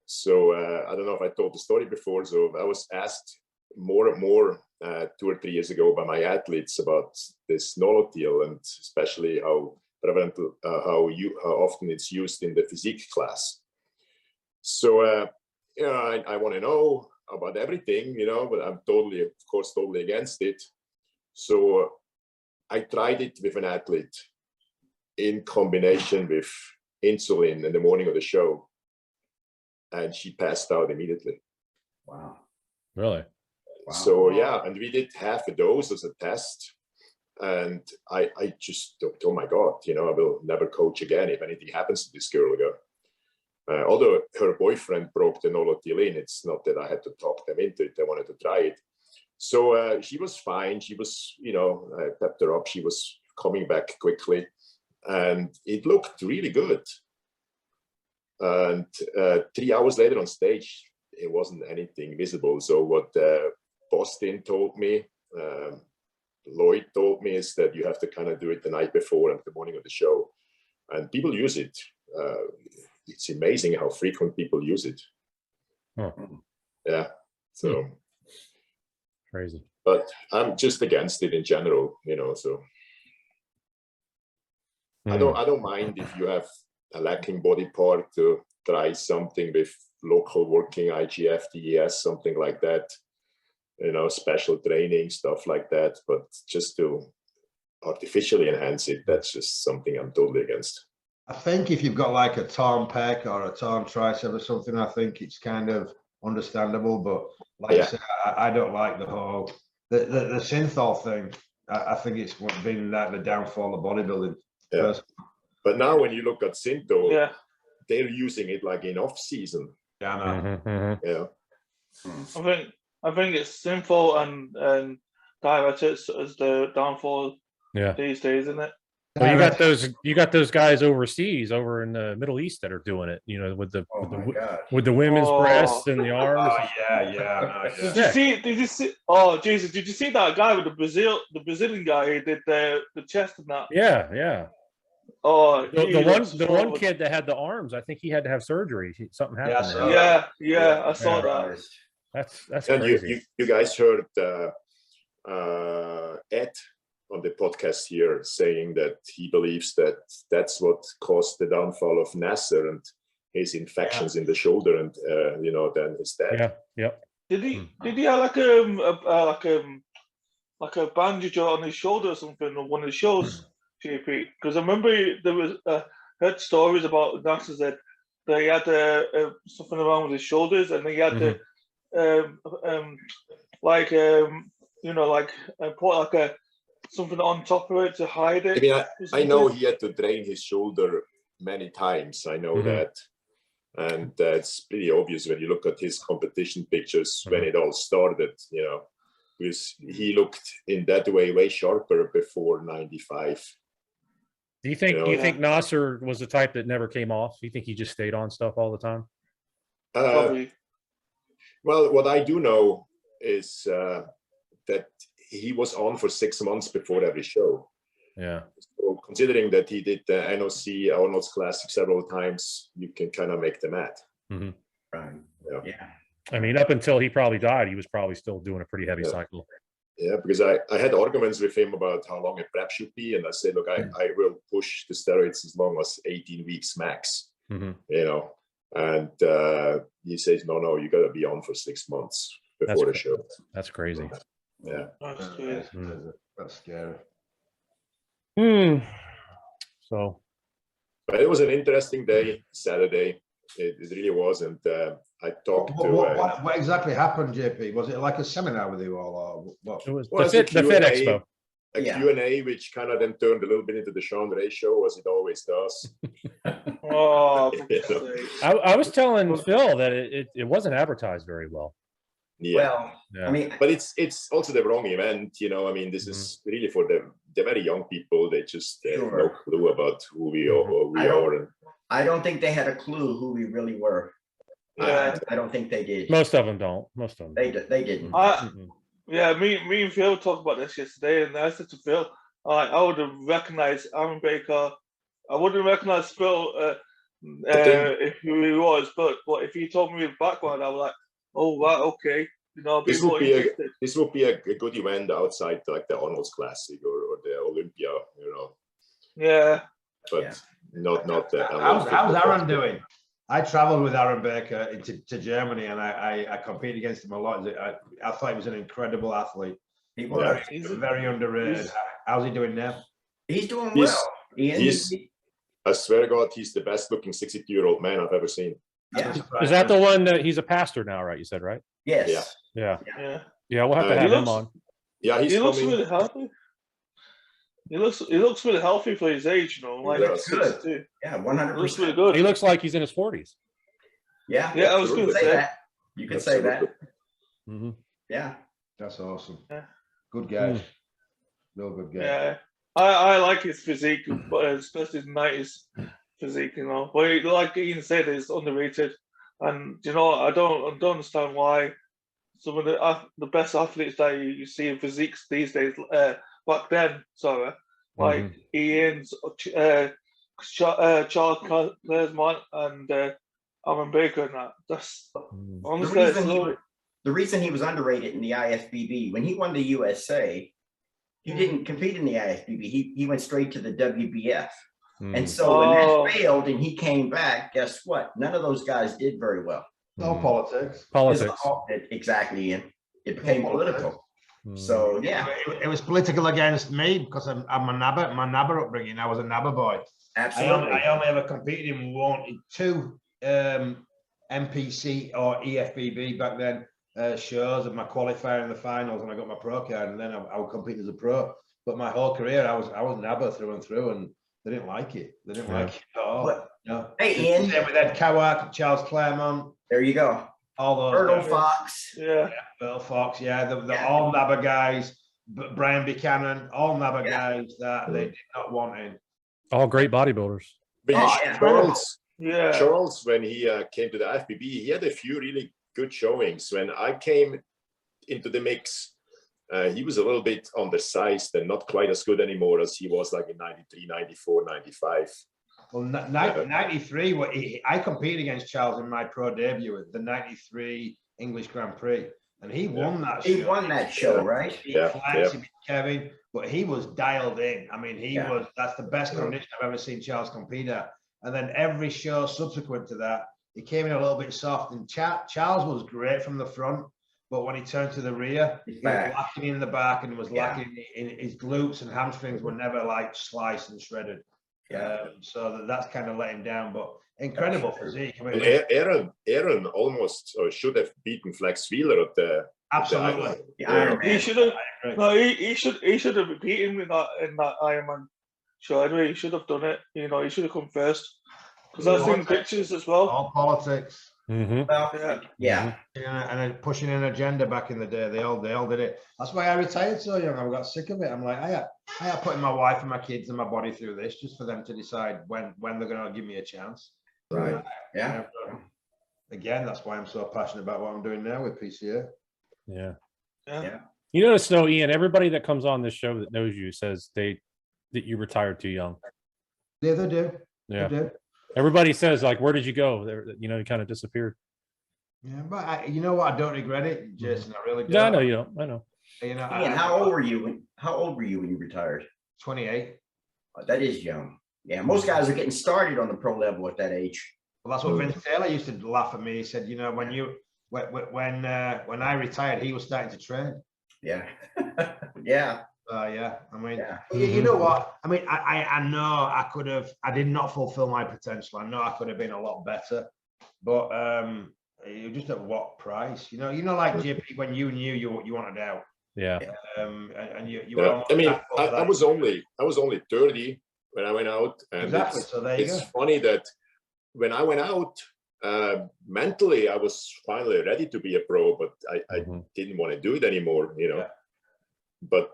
So I don't know if I told the story before. So I was asked more and more 2 or 3 years ago by my athletes about this Nolotil, and especially how prevalent, how often it's used in the physique class. So I want to know about everything, but I'm of course, totally against it. So I tried it with an athlete in combination with insulin in the morning of the show, and she passed out immediately. Wow. Really? Wow. So and we did half a dose as a test, and I just thought, oh my God, I will never coach again if anything happens to this girl. Although her boyfriend broke the Nolotil in, it's not that I had to talk them into it. I wanted to try it. So she was fine. She was, I pepped her up. She was coming back quickly, and it looked really good. And 3 hours later on stage, it wasn't anything visible. So what Boston told me, Lloyd told me, is that you have to kind of do it the night before and the morning of the show. and people use it. It's amazing how frequent people use it. Huh. Yeah. So Crazy. but I'm just against it in general, you know. So I don't mind if you have a lacking body part to try something with local working, IGF, DES, something like that, you know, special training, stuff like that. But just to artificially enhance it, that's just something I'm totally against. I think if you've got like a torn pec or a torn tricep or something, I think it's kind of understandable. But like I said, I don't like the whole the Synthol thing. I think it's been like the downfall of bodybuilding. Yeah. But now when you look at Synthol, Yeah. they're using it like in off season. Yeah, I know. Yeah. I think it's Synthol and diuretics as the downfall these days, isn't it? Well, you got those guys overseas, over in the Middle East, that are doing it. You know, with the women's breasts and the arms. Oh yeah. Did you see? Oh Jesus! Did you see that guy with the Brazilian guy who did the chest and that? Yeah. Oh, the one kid that had the arms, I think he had to have surgery. Something happened. Yeah, I saw that. That's and crazy. you guys heard Ed on the podcast here saying that he believes that that's what caused the downfall of Nasser and his infections in the shoulder, and you know, then his dad. Yeah. Did he have like a bandage on his shoulder or something on one of the shows, JP? Because I remember there was heard stories about Nasser that he had something around with his shoulders, and he had to put like a something on top of it to hide it. I mean, I know he had to drain his shoulder many times. I know that. And it's pretty obvious when you look at his competition pictures when it all started, you know, because he looked in that way sharper before 95. Do you think Nasser was the type that never came off? Do you think he just stayed on stuff all the time? Probably. Well, what I do know is that he was on for 6 months before every show. Yeah. So considering that he did the NOC Arnold's Classic several times, you can kind of make the math. Right. Yeah. I mean, up until he probably died, he was probably still doing a pretty heavy cycle. Yeah, because I had arguments with him about how long a prep should be, and I said, look, I will push the steroids as long as 18 weeks max. You know, and he says, no, you got to be on for 6 months before the show. That's crazy. Yeah. That's scary. So, but it was an interesting day, Saturday. It really was, and I talked to. What exactly happened, JP? Was it like a seminar with you all, or what? it was the Fit Expo. A Q&A, which kind of then turned a little bit into the Sean Ray show, as it always does. Oh, I was telling Phil that it wasn't advertised very well. Yeah. Well, I mean, but it's also the wrong event, you know. I mean, this is really for the very young people. They just have no clue about who we are. I don't think they had a clue who we really were. I don't think they did. Most of them don't. Most of them. They didn't. Yeah, me and Phil talked about this yesterday, and I said to Phil, I would have recognized Aaron Baker. I wouldn't recognize Phil if who he was, but if he told me his background, I was like, oh, right, okay. You know, this would be a good event outside like the Arnold's Classic or the Olympia, you know. Yeah. But not that. How's Aaron doing? I traveled with Aaron Baker to Germany, and I competed against him a lot. I thought he was an incredible athlete. He's very underrated. How's he doing now? He's doing well. I swear to God, he's the best looking 62-year-old man I've ever seen. Yeah. Is that the one that he's a pastor now, right? You said, right? Yes. Yeah. We'll have to have him on. Yeah, he looks really healthy. He looks really healthy for his age, you know. Like good. Yeah, 100%. He looks really good. He looks like he's in his 40s. Yeah. I was going to say that. You could say that. Yeah. That's awesome. Yeah. Good guy. Real good guy. Yeah. I like his physique, but especially his 90s physique, you know. But like Ian said, it's underrated. And, you know, I don't understand why some of the best athletes that you see in physiques these days, back then, like Ian's, Charles Claresmont and Alan Baker and that. That's honestly the reason he was underrated in the IFBB, when he won the USA, he didn't compete in the IFBB. He went straight to the WBF. And so when that failed and he came back, guess what? None of those guys did very well. No politics. Exactly. And it became political. So yeah, it was political against me because I'm a Nabber. My Nabber upbringing. I was a Nabber boy. Absolutely. I only ever competed in two MPC or EFBB back then shows of my qualifier in the finals, and I got my pro card, and then I would compete as a pro. But my whole career, I was Nabber through and through, and they didn't like it. They didn't like it at all. But, no. Hey, Ian. Same with Ed Cowart, Charles Claremont. There you go. All those Earl guys. Fox. Yeah. Earl Fox. Yeah, the all Nabber guys. Brian Buchanan, all Nabber guys that they did not want in. All great bodybuilders. But Charles, Yeah. Charles, when he came to the FBB, he had a few really good showings. When I came into the mix, he was a little bit undersized and not quite as good anymore as he was like in 93, 94, 95. Well, 93, I competed against Charles in my pro debut at the 93 English Grand Prix, and he won that show. He won that show, right? He beat Flex, he beat Kevin, but he was dialed in. I mean, that's the best condition I've ever seen Charles compete at. And then every show subsequent to that, he came in a little bit soft, and Charles was great from the front, but when he turned to the rear, he was lacking in the back and was lacking in his glutes and hamstrings were never like sliced and shredded. So that's kind of let him down, but incredible physique. I mean, Aaron almost should have beaten Flex Wheeler at the absolutely. He should have. No, he should have beaten in that Ironman show. Anyway, he should have done it. You know, he should have come first because I've seen pictures as well. All politics. Well, yeah. And pushing an agenda back in the day. They all did it. That's why I retired so young. I got sick of it. I'm like, I had putting my wife and my kids and my body through this just for them to decide when they're going to give me a chance. Right. Yeah. Again, that's why I'm so passionate about what I'm doing now with PCA. Yeah. Yeah. You notice, no, Ian, everybody that comes on this show that knows you says that you retired too young. Yeah, they do. Yeah. They do. Everybody says, like, where did you go? You know, you kind of disappeared. Yeah, but you know what? I don't regret it, Jason. I really don't. Yeah, I know you don't. I know. You know, Ian, how old were you when you retired? 28. Oh, that is young. Yeah, most guys are getting started on the pro level at that age. Well, that's what Vince Taylor used to laugh at me. He said, you know, when I retired, he was starting to train. Yeah. Yeah. Yeah, I mean, you know what? I mean, I know I did not fulfill my potential. I know I could have been a lot better, but just at what price? You know, like JP, when you knew you wanted out. Yeah. And you were. I mean, I was only 30 when I went out, and exactly. So there you go. It's funny that when I went out, mentally I was finally ready to be a pro, but I didn't want to do it anymore. You know. Yeah. But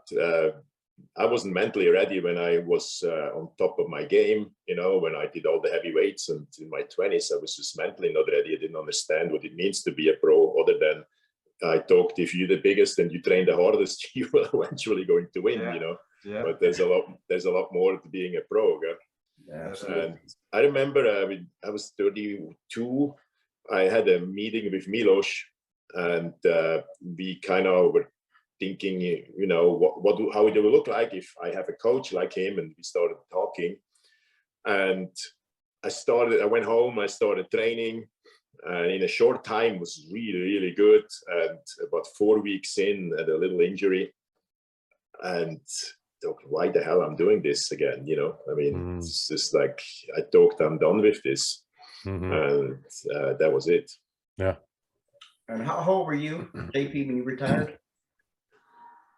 I wasn't mentally ready when I was on top of my game, you know, when I did all the heavy weights, and in my 20s, I was just mentally not ready. I didn't understand what it means to be a pro, other than I talked, if you're the biggest and you train the hardest, you will eventually going to win, you know. Yeah. But there's a lot more to being a pro. Yeah, and I remember I was 32. I had a meeting with Milos, and we kind of were thinking, you know, how it will look like if I have a coach like him, and we started talking. And I went home, I started training, and in a short time was really, really good. And about 4 weeks in, I had a little injury, and thought, why the hell I'm doing this again? You know, I mean, it's just like, I thought I'm done with this. And that was it. Yeah. And how old were you, JP, when you retired?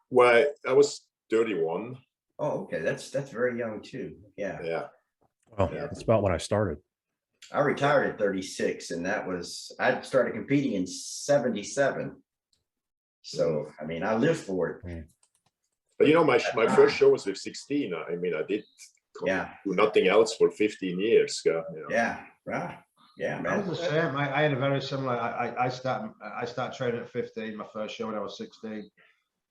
Well, I was 31. Oh, okay. That's very young too. Yeah. Yeah. Well, that's about when I started. I retired at 36, and I started competing in 77. So, I mean, I lived for it. But you know, my first show was with 16. I mean, I did do nothing else for 15 years. You know? Yeah. Right. Yeah, man. I was the same. I had a very similar. I started training at 15. My first show when I was 16.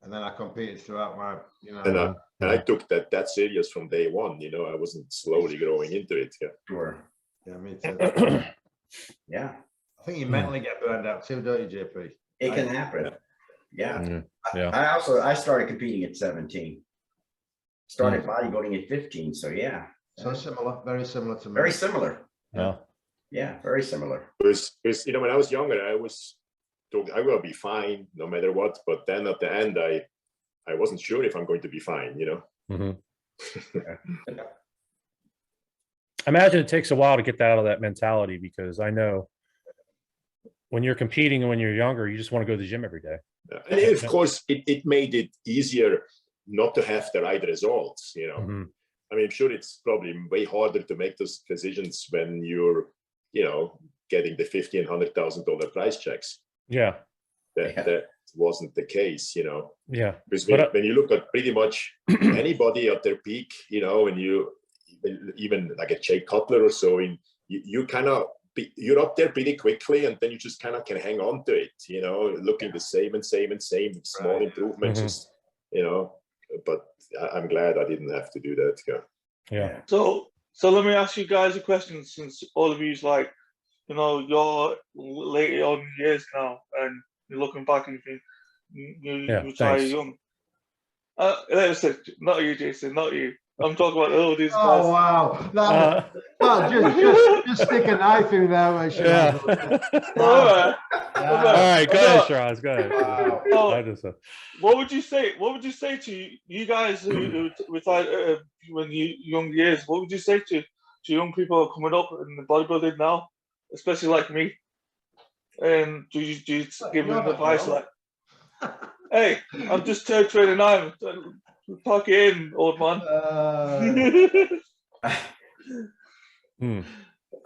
And then I competed throughout my, and I took that serious from day one. I wasn't slowly growing into it. Yeah. Sure. Yeah, me too. Yeah. I think you mentally get burned out too, don't you, JP? It can happen. Yeah. Yeah. I started competing at 17. Started bodybuilding at 15. So yeah. So similar, very similar to me. Very similar. Yeah. Yeah, very similar. Because when I was younger, I was told I will be fine no matter what. But then at the end, I wasn't sure if I'm going to be fine. I imagine it takes a while to get that out of that mentality, because I know when you're competing and when you're younger, you just want to go to the gym every day. And of course, it made it easier not to have the right results. I mean, sure, it's probably way harder to make those decisions when you're, getting the $50,000 and $100,000 price checks. Yeah. That wasn't the case, Yeah. Because when you look at pretty much anybody at their peak, and you even like a Jay Cutler or so, you kind of you're up there pretty quickly, and then you just kind of can hang on to it, looking the same and small improvements, just But I'm glad I didn't have to do that. Yeah. So let me ask you guys a question, since all of you's like, you're late on years now, and you're looking back and you retire young. Like I said, not you, Jason, not you. I'm talking about all these guys. Oh wow! Just stick a knife in there, mate. Yeah. All All right, go ahead, Shiraz. Go ahead. What would you say? What would you say to you guys who retired when you young years? What would you say to young people coming up in the bodybuilding now, especially like me? And do you give them advice like, "Hey, I'm just turned 29. Pack it in, old man."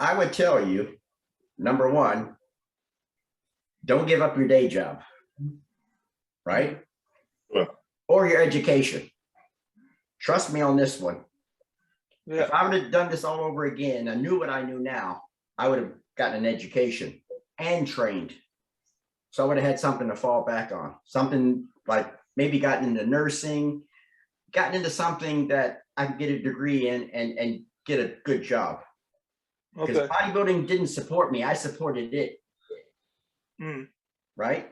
I would tell you, number one, don't give up your day job, right? Or your education. Trust me on this one. Yeah. If I would have done this all over again, I knew what I knew now, I would have gotten an education and trained. So I would have had something to fall back on. Something like maybe gotten into nursing, gotten into something that I could get a degree in and get a good job. Because bodybuilding didn't support me. I supported it. Right?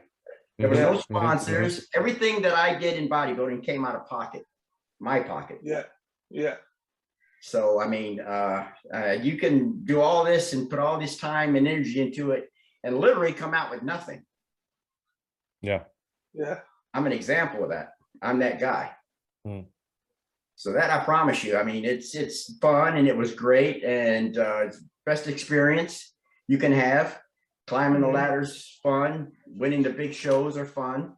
There was no sponsors. Everything that I did in bodybuilding came out of pocket, my pocket. Yeah. So, I mean, you can do all this and put all this time and energy into it and literally come out with nothing. Yeah. I'm an example of that. I'm that guy. So that I promise you, I mean, it's fun and it was great, and it's best experience you can have. Climbing the ladder's fun. Winning the big shows are fun,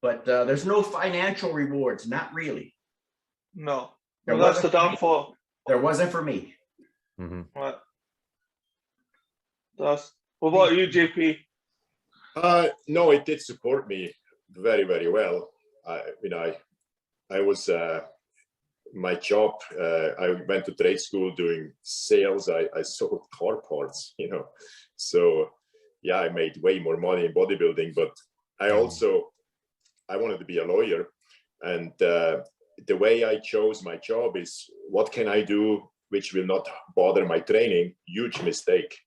but there's no financial rewards. Not really. No. Well, that's the downfall. There wasn't for me. Right. What about you, JP? No, it did support me very, very well. I was my job. I went to trade school doing sales. I sold car parts, So yeah, I made way more money in bodybuilding, but I wanted to be a lawyer. And the way I chose my job is, what can I do which will not bother my training? Huge mistake.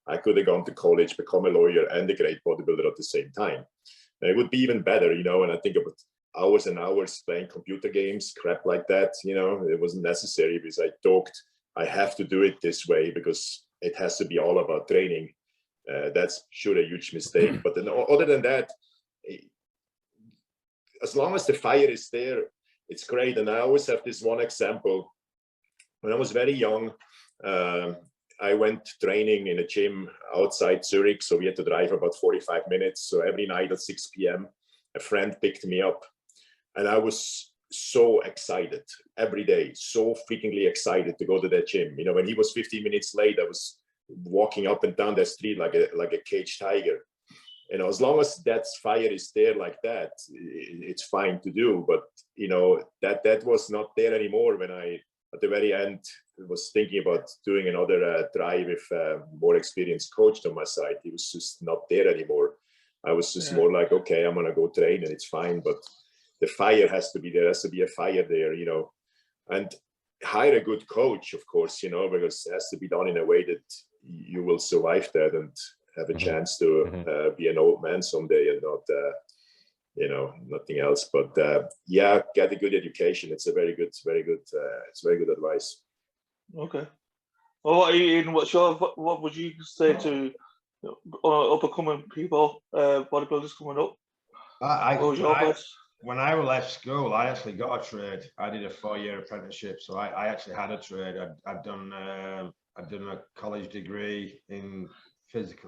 I could have gone to college, become a lawyer and a great bodybuilder at the same time. And it would be even better, and I think about hours and hours playing computer games, crap like that. It wasn't necessary, because I thought I have to do it this way because it has to be all about training. That's sure a huge mistake. But then, other than that, as long as the fire is there, it's great. And I always have this one example. When I was very young, I went training in a gym outside Zurich. So we had to drive about 45 minutes. So every night at 6 p.m., a friend picked me up. And I was so excited every day, so freakingly excited to go to that gym. When he was 15 minutes late, I was walking up and down the street like a caged tiger. As long as that fire is there like that, it's fine to do. But that was not there anymore when I, at the very end, was thinking about doing another try with a more experienced coach on my side. He was just not there anymore. I was just more like, okay, I'm gonna go train and it's fine. But the fire has to be there. Has to be a fire there, you know, and hire a good coach, of course, you know, because it has to be done in a way that you will survive that and have a chance to be an old man someday and not, you know, nothing else. But yeah, get a good education. It's a very good, it's very good advice. Okay. Well, Ian, what would you say to up-and-coming people, bodybuilders coming up? What was your advice? When I left school, I actually got a trade. I did a 4-year apprenticeship, so I actually had a trade. I'd done a college degree in physics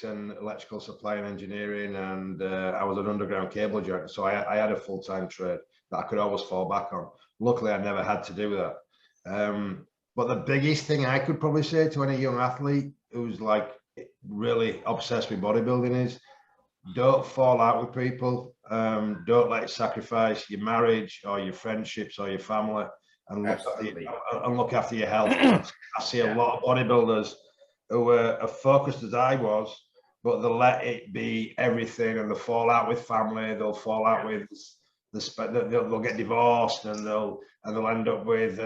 and electrical supply and engineering, and I was an underground cable joiner. So I had a full-time trade that I could always fall back on. Luckily, I never had to do that. But the biggest thing I could probably say to any young athlete who's like really obsessed with bodybuilding is, don't fall out with people. Don't let it sacrifice your marriage or your friendships or your family, and look after your health. I see a lot of bodybuilders who are focused as I was, but they'll let it be everything, and they'll fall out with family. They'll fall out with they'll get divorced, and they'll end up with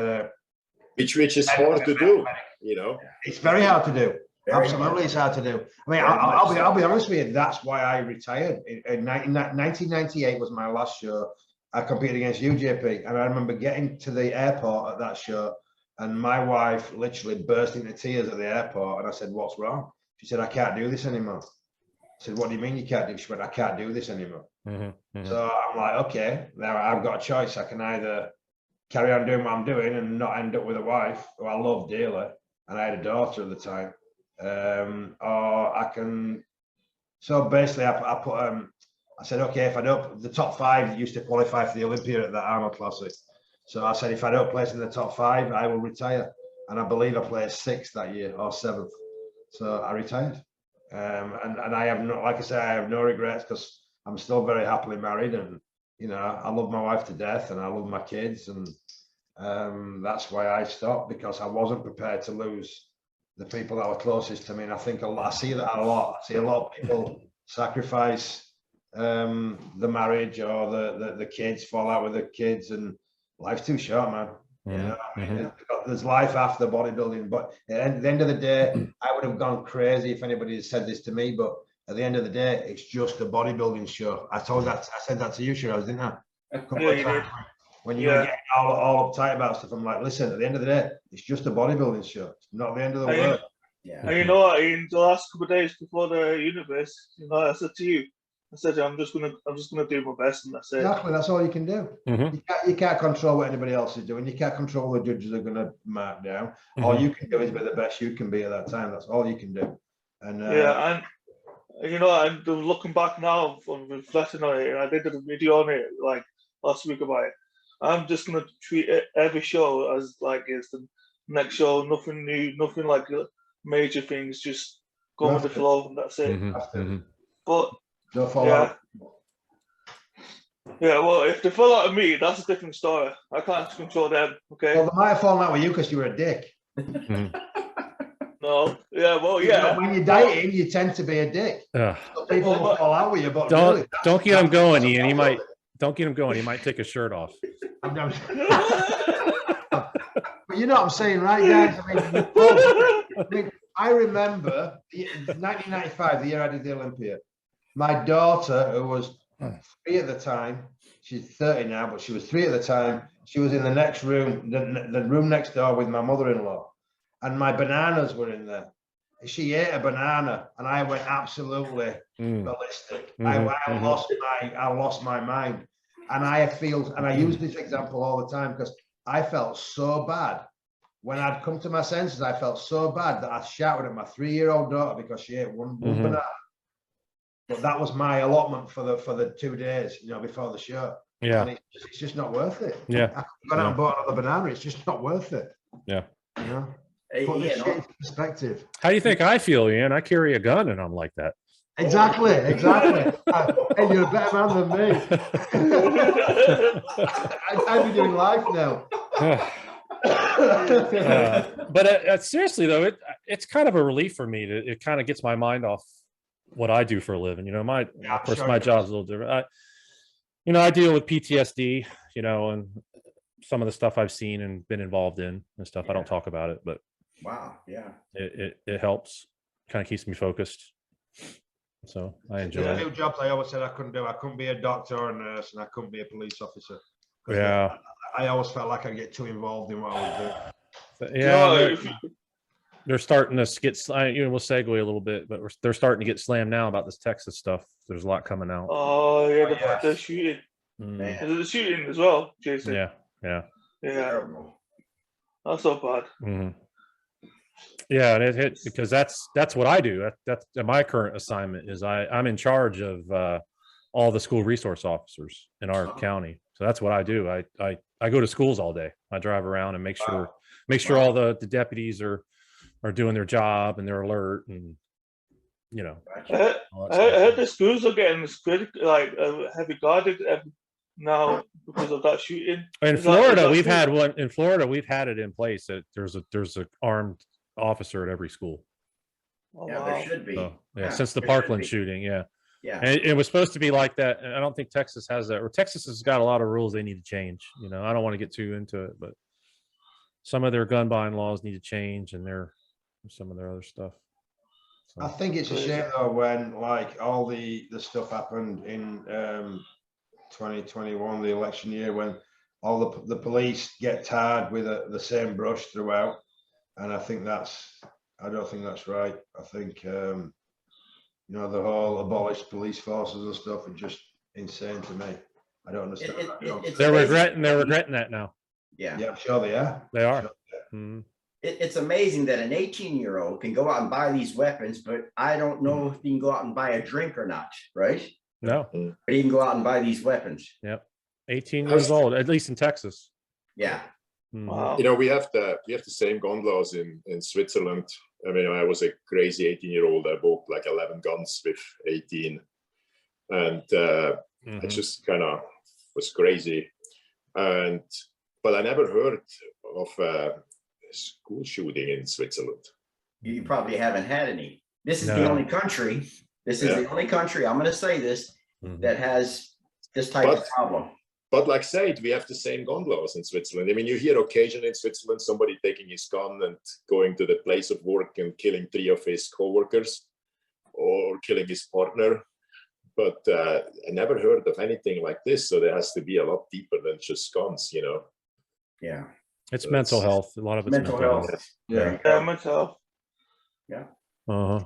which is hard to do. You know, it's very hard to do. Absolutely, it's hard to do. I mean, I'll be honest with you. That's why I retired. In 1998 was my last show. I competed against UJP, and I remember getting to the airport at that show, and my wife literally burst into tears at the airport. And I said, "What's wrong?" She said, "I can't do this anymore." I said, "What do you mean you can't do?" She went, "I can't do this anymore." So I'm like, "Okay, now I've got a choice. I can either carry on doing what I'm doing and not end up with a wife who I love dearly, and I had a daughter at the time, or I can." So basically, I put I said, okay, if I don't, the top 5 used to qualify for the Olympia at the Arnold Classic. So I said, if I don't place in the top 5, I will retire. And I believe I placed 6th that year, or 7th. So I retired. And I have no, like I say, I have no regrets, because I'm still very happily married, and you know, I love my wife to death, and I love my kids, and that's why I stopped, because I wasn't prepared to lose the people that were closest to me. And I think I see that a lot. I see a lot of people sacrifice the marriage or the kids, fall out with the kids, and life's too short, man. You know, I mean, there's life after bodybuilding, but at the end of the day, I would have gone crazy if anybody had said this to me. But at the end of the day, it's just a bodybuilding show. I said that to you, Shiraz, didn't I? When you were getting all uptight about stuff, I'm like, listen, at the end of the day, it's just a bodybuilding show. It's not the end of the world. Yeah. And you know what, in the last couple of days before the universe, you know, I said to you, I said, I'm just gonna do my best, and that's it. Exactly, that's all you can do. You can't control what anybody else is doing. You can't control what the judges are going to mark down. All you can do is be the best you can be at that time. That's all you can do. And yeah, and you know, I'm looking back now, I'm reflecting on it, and I did a video on it like last week about it. I'm just gonna treat every show as like it's the next show. Nothing new, nothing like major things. Just go with the flow, and that's it. But don't fall out. Yeah, well, if they fall out of me, that's a different story. I can't control them, okay? Well, they might have fallen out with you because you were a dick. No, yeah, well, yeah. When you're dieting, you tend to be a dick. So people will fall out with you, but don't get him going, Ian. Don't get him going. He might take his shirt off. But you know what I'm saying, right, guys? I mean, I remember 1995, the year I did the Olympia. My daughter, who was 3 at the time, she's 30 now, but she was 3 at the time. She was in the next room, the room next door with my mother-in-law, and my bananas were in there. She ate a banana, and I went absolutely ballistic. I lost my mind, and I use this example all the time because I felt so bad. When I'd come to my senses, I felt so bad that I shouted at my 3-year-old daughter because she ate one banana. But that was my allotment for the 2 days, you know, before the show. Yeah, and it's just not worth it. Yeah, I gone out and bought another banana. It's just not worth it. Yeah, you know. Put this shit into perspective. How do you think I feel, Ian? I carry a gun and I'm like that. Exactly. Hey, you're a better man than me. I'd be doing life now. But seriously though, it's kind of a relief for me. It kind of gets my mind off what I do for a living. You know, of course, my job's a little different. You know, I deal with PTSD, you know, and some of the stuff I've seen and been involved in and stuff. I don't talk about it, but Wow. Yeah. it helps, kind of keeps me focused. So I enjoy There's a it. few jobs I always said I couldn't do. I couldn't be a doctor or a nurse, and I couldn't be a police officer. Yeah. I always felt like I get too involved in what I was doing. Yeah, they're starting to get. You know, we'll segue a little bit, but they're starting to get slammed now about this Texas stuff. There's a lot coming out. Oh yeah, yes. the shooting. Man. Is it the shooting as well, Jason? Yeah, yeah, Terrible. That's so bad. Yeah, and it hit because that's what I do. That's my current assignment is I'm in charge of all the school resource officers in our county. So that's what I do. I go to schools all day. I drive around and make sure all the deputies are doing their job and they're alert, and you know. Gotcha. I heard the schools are getting heavy guarded now because of that shooting. In Florida, we've had one. In Florida, we've had it in place that there's a armed officer at every school. Oh, Yeah, wow. there should be. So, yeah, Yeah, since the there should Parkland be. shooting, yeah. Yeah. And it was supposed to be like that. And I don't think Texas has that. Or Texas has got a lot of rules they need to change. You know, I don't want to get too into it, but some of their gun buying laws need to change, and some of their other stuff. I think it's a shame though when like all the stuff happened in 2021, the election year, when all the police get tarred with the same brush throughout, and I don't think that's right. I think you know, the whole abolished police forces and stuff are just insane to me. I don't understand. They're regretting that now. Yeah. Yeah, I'm sure they are. They are. Sure. It's amazing that an 18-year-old can go out and buy these weapons, but I don't know if he can go out and buy a drink or not, right? No. But he can go out and buy these weapons. Yep. 18 years old, at least in Texas. Yeah. Wow. You know, we have the same gun laws in Switzerland. I mean, I was a crazy 18-year-old. I bought like 11 guns with 18, and I just kind of was crazy. But I never heard of a school shooting in Switzerland. You probably haven't had any. This is the only country. This is the only country, I'm going to say this, that has this type of problem. But like said, we have the same gun laws in Switzerland. I mean, you hear occasionally in Switzerland somebody taking his gun and going to the place of work and killing 3 of his co-workers or killing his partner. But I never heard of anything like this. So there has to be a lot deeper than just guns, you know. Yeah. It's mental health. A lot of it's mental health. Yeah. Mental health. Yeah. When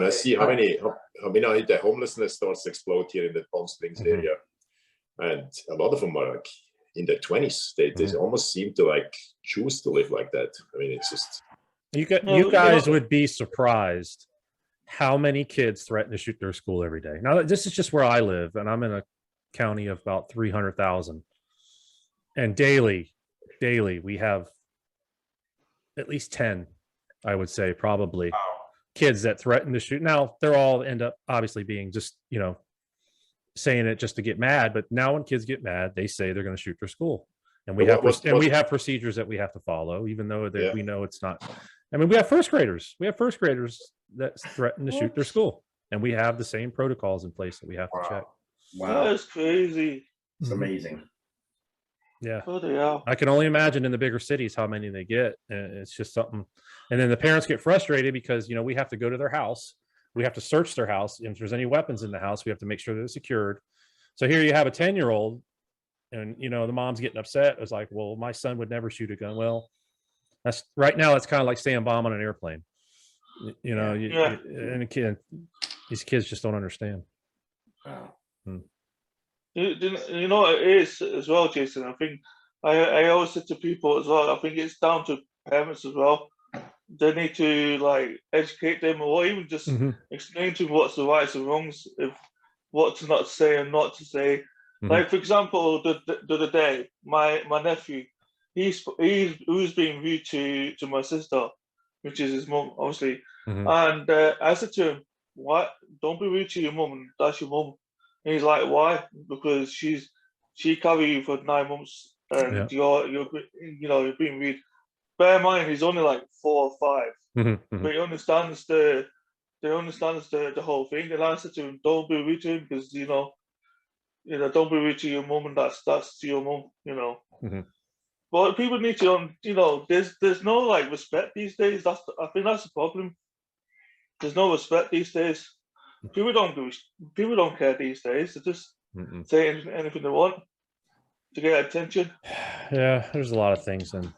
I see how many the homelessness starts to explode here in the Palm Springs area, and a lot of them are like in their 20s. They almost seem to like choose to live like that. I mean, it's just you guys would be surprised how many kids threaten to shoot their school every day. Now, this is just where I live, and I'm in a county of about 300,000, and daily we have at least 10, I would say, probably. Wow. Kids that threaten to shoot. Now they're all end up obviously being just, you know, saying it just to get mad. But now when kids get mad, they say they're going to shoot their school, and we have procedures that we have to follow, even though we know it's not. I mean, we have first graders. We have first graders that threaten to shoot their school, and we have the same protocols in place that we have to check. Wow, that's crazy. It's amazing. Yeah. Oh, they are. I can only imagine in the bigger cities how many they get. And it's just something. And then the parents get frustrated because, you know, we have to go to their house. We have to search their house. If there's any weapons in the house, we have to make sure they're secured. So here you have a 10-year-old and, you know, the mom's getting upset. It's like, well, my son would never shoot a gun. Well, that's right now. It's kind of like staying bomb on an airplane. You know, and these kids just don't understand. Wow. You know what it is as well, Jason. I think I always say to people as well, I think it's down to parents as well. They need to like educate them, or even just explain to them what's the rights and wrongs, of what to not say and not to say. Like for example, the other day, my nephew, he's being rude to my sister, which is his mum, obviously. And I said to him, "What? Don't be rude to your mum. That's your mum." And he's like, "Why?" Because she carried you for 9 months, and you're being rude. Bear in mind, he's only like 4 or 5, but he understands the they understand the whole thing. And I said to him, don't be rude to him because don't be rude to your mum, and that's your mum, Mhm. But people need to, there's no like respect these days. I think that's the problem. There's no respect these days. People don't care these days. They just say anything they want to get attention. Yeah, there's a lot of things, and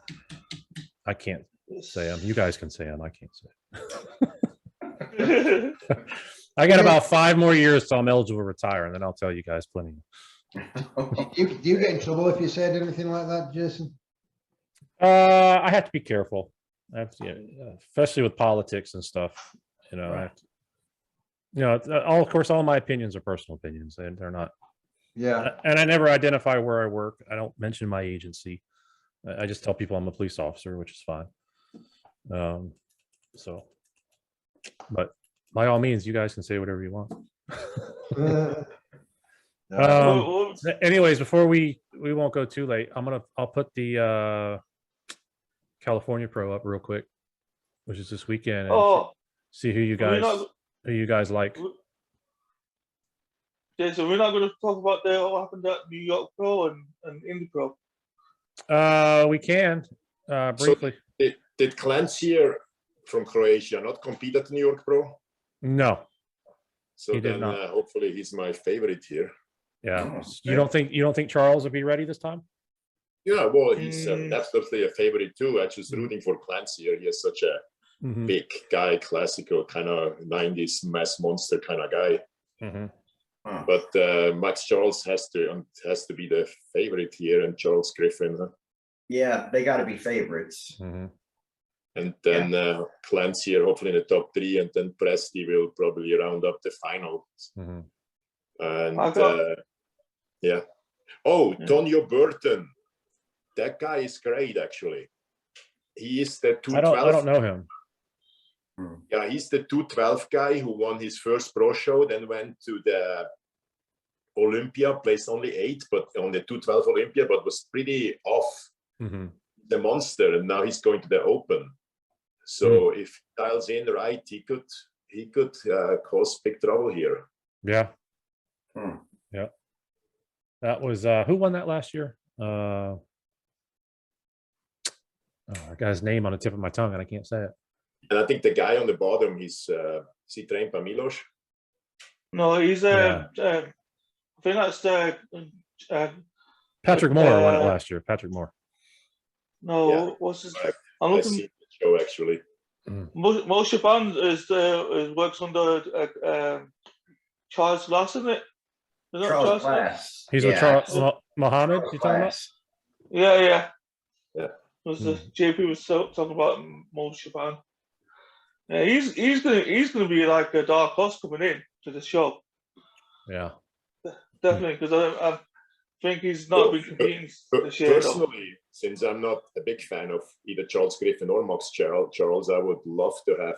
I can't say them. You guys can say them. I can't say. I got about 5 more years till I'm eligible to retire, and then I'll tell you guys plenty. Do you get in trouble if you said anything like that, Jason? I have to be careful. I have to, especially with politics and stuff. I have to, of course, all my opinions are personal opinions. They're not. Yeah. And I never identify where I work. I don't mention my agency. I just tell people I'm a police officer, which is fine. But by all means, you guys can say whatever you want. Anyways, before we won't go too late, I'll put the California Pro up real quick, which is this weekend, and see who you guys like. Yeah, so we're not going to talk about what happened at New York Pro and Indy Pro. We can briefly. So did Clancy from Croatia not compete at the New York Pro? No. So then hopefully he's my favorite here. Yeah. You don't think Charles will be ready this time? Yeah, well, he's absolutely a favorite too. I'm just rooting for Clancy here. He is such a big guy, classical kind of 90s mass monster kind of guy. But Max Charles has to be the favorite here, and Charles Griffin. Huh? Yeah, they got to be favorites. And then Clancy here, hopefully in the top 3, and then Presti will probably round up the final. And Tonio Burton, that guy is great actually. He is the 212. I don't know him. Yeah, he's the 212 guy who won his first pro show, then went to the Olympia, placed only 8, but on the 212 Olympia, but was pretty off the monster, and now he's going to the Open. So if he dials in right, he could cause big trouble here. Yeah. Yeah. That was who won that last year? I got his name on the tip of my tongue and I can't say it. And I think the guy on the bottom, is he trained by Milos? No, he's I think that's Patrick Moore won it last year. Patrick Moore. No, what's his? I'm I looking. see the show actually. Moshe Band works under Charles Glass, isn't it? Is Charles Glass. He's with Charles Mohammed. You talking about? Yeah. JP was talking about Moshe Band. Yeah, he's gonna be like a dark horse coming in to the show. Yeah, definitely, because I think he's not been competing this year. Personally, since I'm not a big fan of either Charles Griffin or Max Charles, I would love to have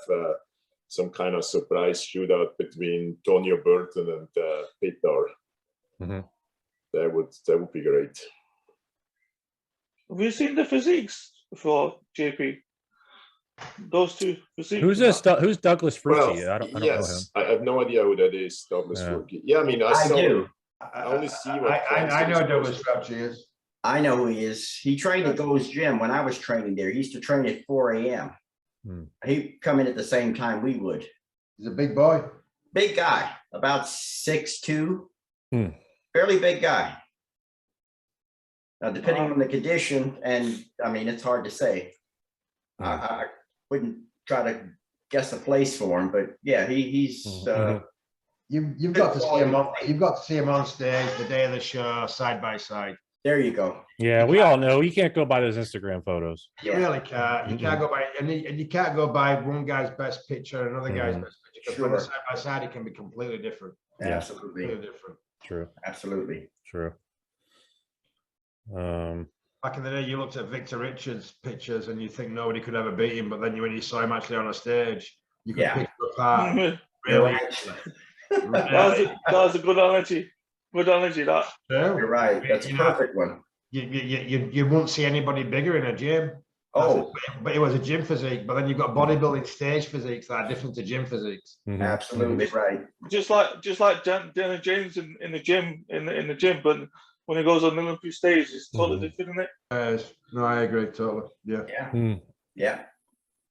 some kind of surprise shootout between Tonio Burton and Pitar. That would be great. Have you seen the physiques before, JP? Those two physiques. Who's this? Who's Douglas Frucci? I don't know him. I have no idea who that is. Douglas Frucci. Yeah, I mean, I do. I only see what I know Douglas Frucci is. I know who he is. He trained at Go's Gym when I was training there. He used to train at 4 a.m. He'd come in at the same time we would. He's a big boy. Big guy, about 6'2". Fairly big guy. Now, depending on the condition, and I mean, it's hard to say. I wouldn't try to guess a place for him, but yeah, he's. You've got to see him on. You've got to see him on stage the day of the show, side by side. There you go. Yeah, we all know you can't go by those Instagram photos. You really can't. You can't go by, and you can't go by one guy's best picture and another guy's best picture. Because when they're side by side, it can be completely different. Absolutely. Completely different. True. Absolutely. True. Back in the day, you looked at Victor Richards' pictures and you think nobody could ever beat him, but then when you saw him actually on a stage, you could pick him apart. Really. That was a good analogy. Good analogy, that. You're right. That's a perfect one. You won't see anybody bigger in a gym. Oh, But it was a gym physique. But then you've got bodybuilding stage physiques that are different to gym physiques. Mhm. absolutely right. Just like Dana James in the gym, in the gym, but when he goes on the Olympic stage, it's totally different, isn't it? No, I agree totally. Yeah. Yeah, Mm. yeah.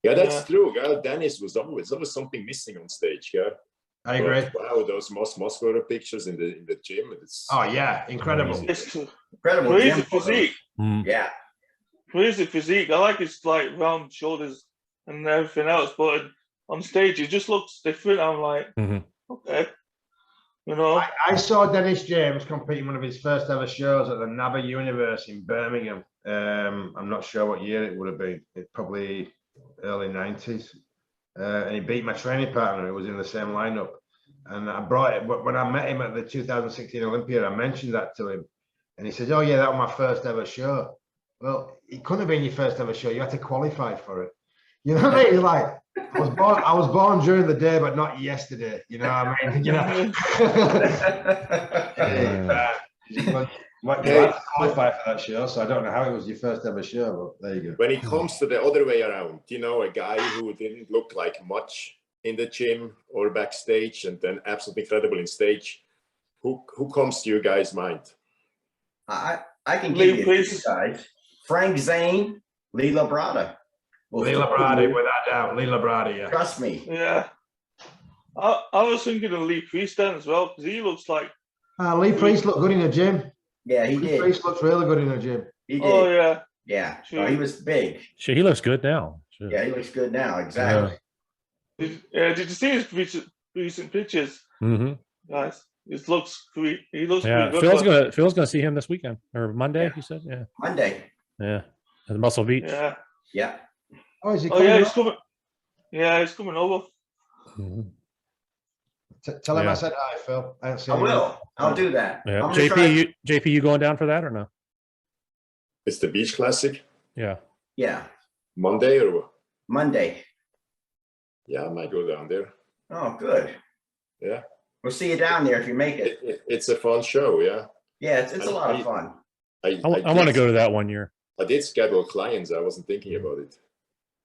Yeah, that's true. Dennis was always something missing on stage. Yeah, I agree. But, wow, those muscular pictures in the gym. It's Oh yeah, incredible. It's Incredible crazy gym photos. physique. Mm. Yeah, Crazy physique. I like his like round shoulders and everything else, but on stage it just looks different. I'm like, okay, you know. I saw Dennis James compete in one of his first ever shows at the Nasser Universe in Birmingham. I'm not sure what year it would have been. It's probably early 90s. And he beat my training partner who was in the same lineup. And I brought it when I met him at the 2016 Olympia. I mentioned that to him, and he said, "Oh yeah, that was my first ever show." Well, it couldn't have been your first ever show. You had to qualify for it. You know what I mean? Like I was born during the day, but not yesterday. You know what I mean? You know. What you had to qualify for that show, so I don't know how it was your first ever show, but there you go. when it comes to the other way around, you know, a guy who didn't look like much in the gym or backstage, and then absolutely incredible in stage. Who comes to your guys' mind? I can give you Lee, two guys. Frank Zane, Lee Labrada. Lee Labrada, without doubt. Lee Labrada, yeah. Trust me. Yeah. I was thinking of Lee Priest then as well, because he looks like. Lee Priest looked good in the gym. Yeah, he Lee did. Priest looks really good in the gym. He did. Oh yeah. Yeah. Sure. Oh, he was big. Shit, he looks good now. Shit. Yeah, he looks good now. Exactly. Did you see his recent pictures, guys? It looks sweet. He looks Yeah, pretty good. Phil's gonna see him this weekend or Monday. Yeah. You said, yeah, Monday. yeah, at Muscle Beach. Yeah. Yeah. Oh, is he Oh coming yeah, up? he's coming. Yeah, he's coming over. Mhm. Tell him I Yeah. said hi, Phil. I haven't seen I him. will. I'll do that. Yeah, I'm gonna try- JP, you going down for that or no? It's the Beach Classic Yeah. Yeah. Monday or what? Monday. Yeah, I might go down there. Oh, good. Yeah. We'll see you down there if you make it. It's a fun show. Yeah. Yeah, it's a lot of fun. I want to go to that one year. I did schedule clients. I wasn't thinking about it.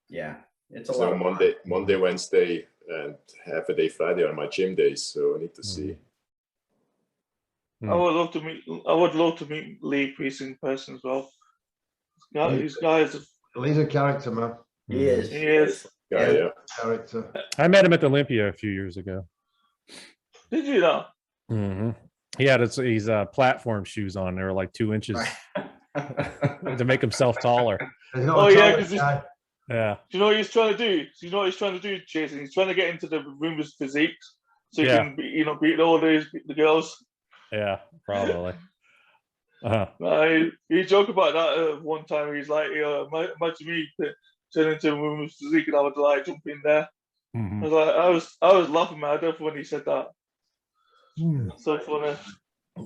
Yeah, it's a So lot of fun. Monday, Wednesday, and half a day Friday are my gym days. So I need to see. I would love to meet Lee Priest in person as well. These guys. Lee's a character, man. He is. He is. Yeah. Character. I met him at the Olympia a few years ago. Did you know? He had his platform shoes on. They were like 2 inches to make himself taller. Oh yeah, because Yeah. do you know what he's trying to do? Do you know what he's trying to do, Jason? He's trying to get into the women's physiques so he can, beat all the girls. Yeah, probably. He joked about that one time. He's like, imagine me turn into a women's physique and I would like jump in there. I was laughing my head off when he said that. So funny.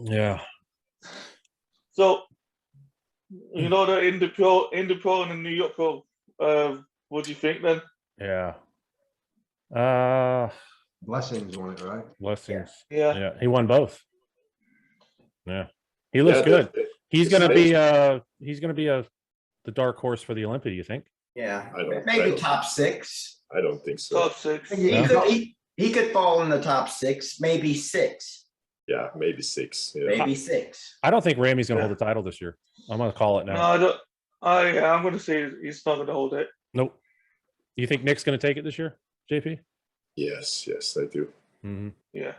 Yeah. So, you know, the Indie Pro and the New York Pro. What do you think then? Yeah. Blessings won it, right? Blessings. Yeah. Yeah. He won both. Yeah. He looks good. He's gonna be the dark horse for the Olympia, you think? Yeah, I don't- maybe top 6. I don't think so. Top 6. He could fall in the top 6, maybe 6. Yeah, maybe 6. Yeah. Maybe 6. I don't think Ramy's gonna hold the title this year. I'm gonna call it now. No, I don't. I'm going to say he's not going to hold it. Nope. You think Nick's gonna take it this year, JP? Yes, I do. Yeah.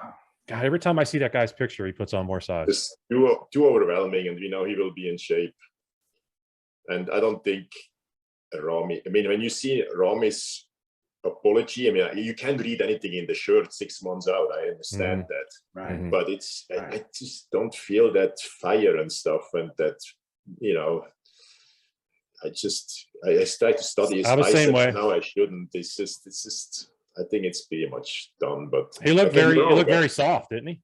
God, every time I see that guy's picture, he puts on more size. It's too overwhelming, and we know he will be in shape. And I don't think Ramy. I mean, when you see Ramy's apology, I mean, you can't read anything in the shirt 6 months out. I understand that, Right. but I just don't feel that fire and stuff, and that, you know. I tried to study his I was the same way. now I shouldn't. It's just. I think it's pretty much done. But He looked very soft, didn't he?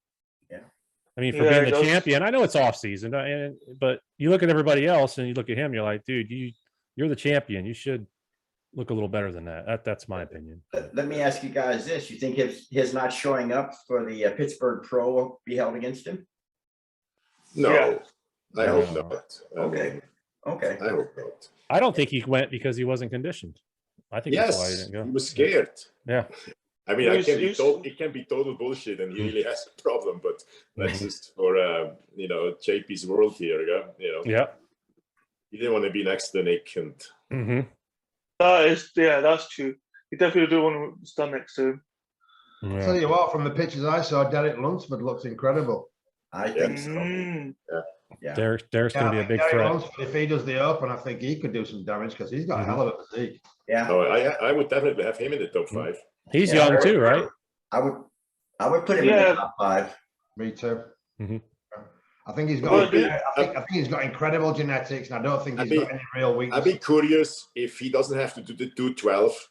Yeah. I mean, for being the champion, I know it's off season, but you look at everybody else and you look at him, you're like, dude, you're the champion. You should look a little better than that. That's my opinion. Let me ask you guys this: you think his not showing up for the Pittsburgh Pro will be held against him? no, Yeah. I hope not. Okay. Okay. I hope not. I don't think he went because he wasn't conditioned. I think that's why he Yes, didn't go. he was scared. Yeah. I mean, He it can be total bullshit, and he really has a problem. But that's Mhm. just for JP's world here. Yeah. He didn't want to be next to Nick, and Mm-hmm. That's true. You definitely do want to stand next to him. I'll tell you what, from the pictures I saw, Derek Lunsford looks incredible. I think so. Yeah. Derek's going to be a big Derek threat. Lunsford, if he does the Open, I think he could do some damage because he's got a hell of a physique. Yeah. no, I would definitely have him in the top 5. He's Yeah, young too, right? I would put him in Yeah. the top 5. Me too. Mhm. I think he's Well, got. I think he's got incredible genetics, and I don't think he's got any real I'd weakness. be curious if he doesn't have to do the 212.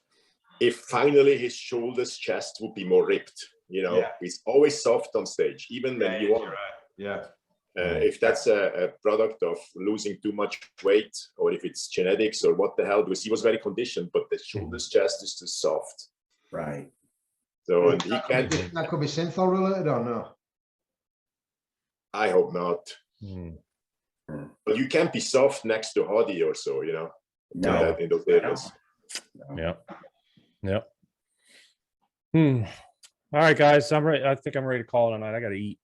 If finally his shoulders, chest would be more ripped. Yeah. He's always soft on stage, even when he won. Yeah. If that's a product of losing too much weight, or if it's genetics, or what the hell, because he was very conditioned, but the shoulders, chest is too soft. Right. So, and he can't. That could be Synthol related or no? I hope not. Mm. But you can't be soft next to Hardy or so, No. in those areas. Yeah. Yeah. All right, guys. I'm ready. I think I'm ready to call it a night. I got to eat.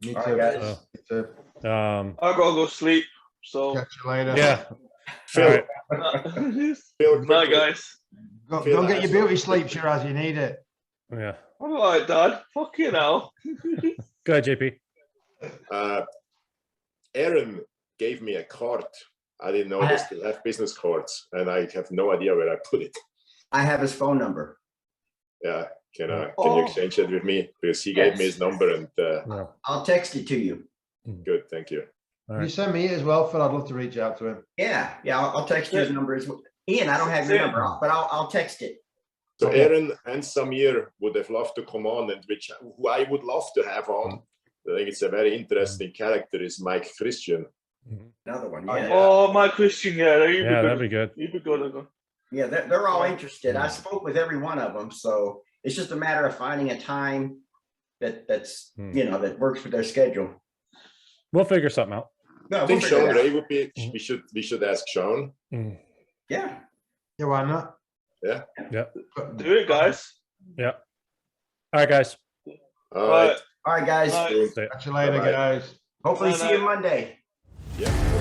Me All too. right, guys. Me too. I gotta go sleep. So Catch you later. Yeah. Phil, All right. Phil, Bye, quickly, guys. Go get your beauty sleep, Shiraz. You need it. Yeah. All right, Dad. Fuck you now. Go ahead, JP. Aaron gave me a card. I didn't know they still have business cards, and I have no idea where I put it. I have his phone number. Yeah, can you exchange it with me? Because he gave me his number, and Yeah. I'll text it to you. good, thank you. All Can you right. send me it as well, Phil? I'd love to reach out to him. Yeah. I'll text you his number as well. Ian, I don't have your number, but I'll text it. So Okay. Aaron and Samir would have loved to come on, and who I would love to have on. I think it's a very interesting character. Is Mike Christian? Another one. Oh, Yeah. yeah. Oh, my Christian, yeah. Yeah, that'd be good. You'd be good. Yeah, they're all interested. I spoke with every one of them, so it's just a matter of finding a time that's that works with their schedule. We'll figure something out. No, I we'll think figure Sean it out. Ray would be. We should ask Sean. Yeah. Yeah, why not? Yeah. Yeah. Do it, guys. Yeah. All right, guys. All right. All right, guys. Bye. Catch you later, Bye-bye. guys. Hopefully Bye, see you bye. Monday. Yeah.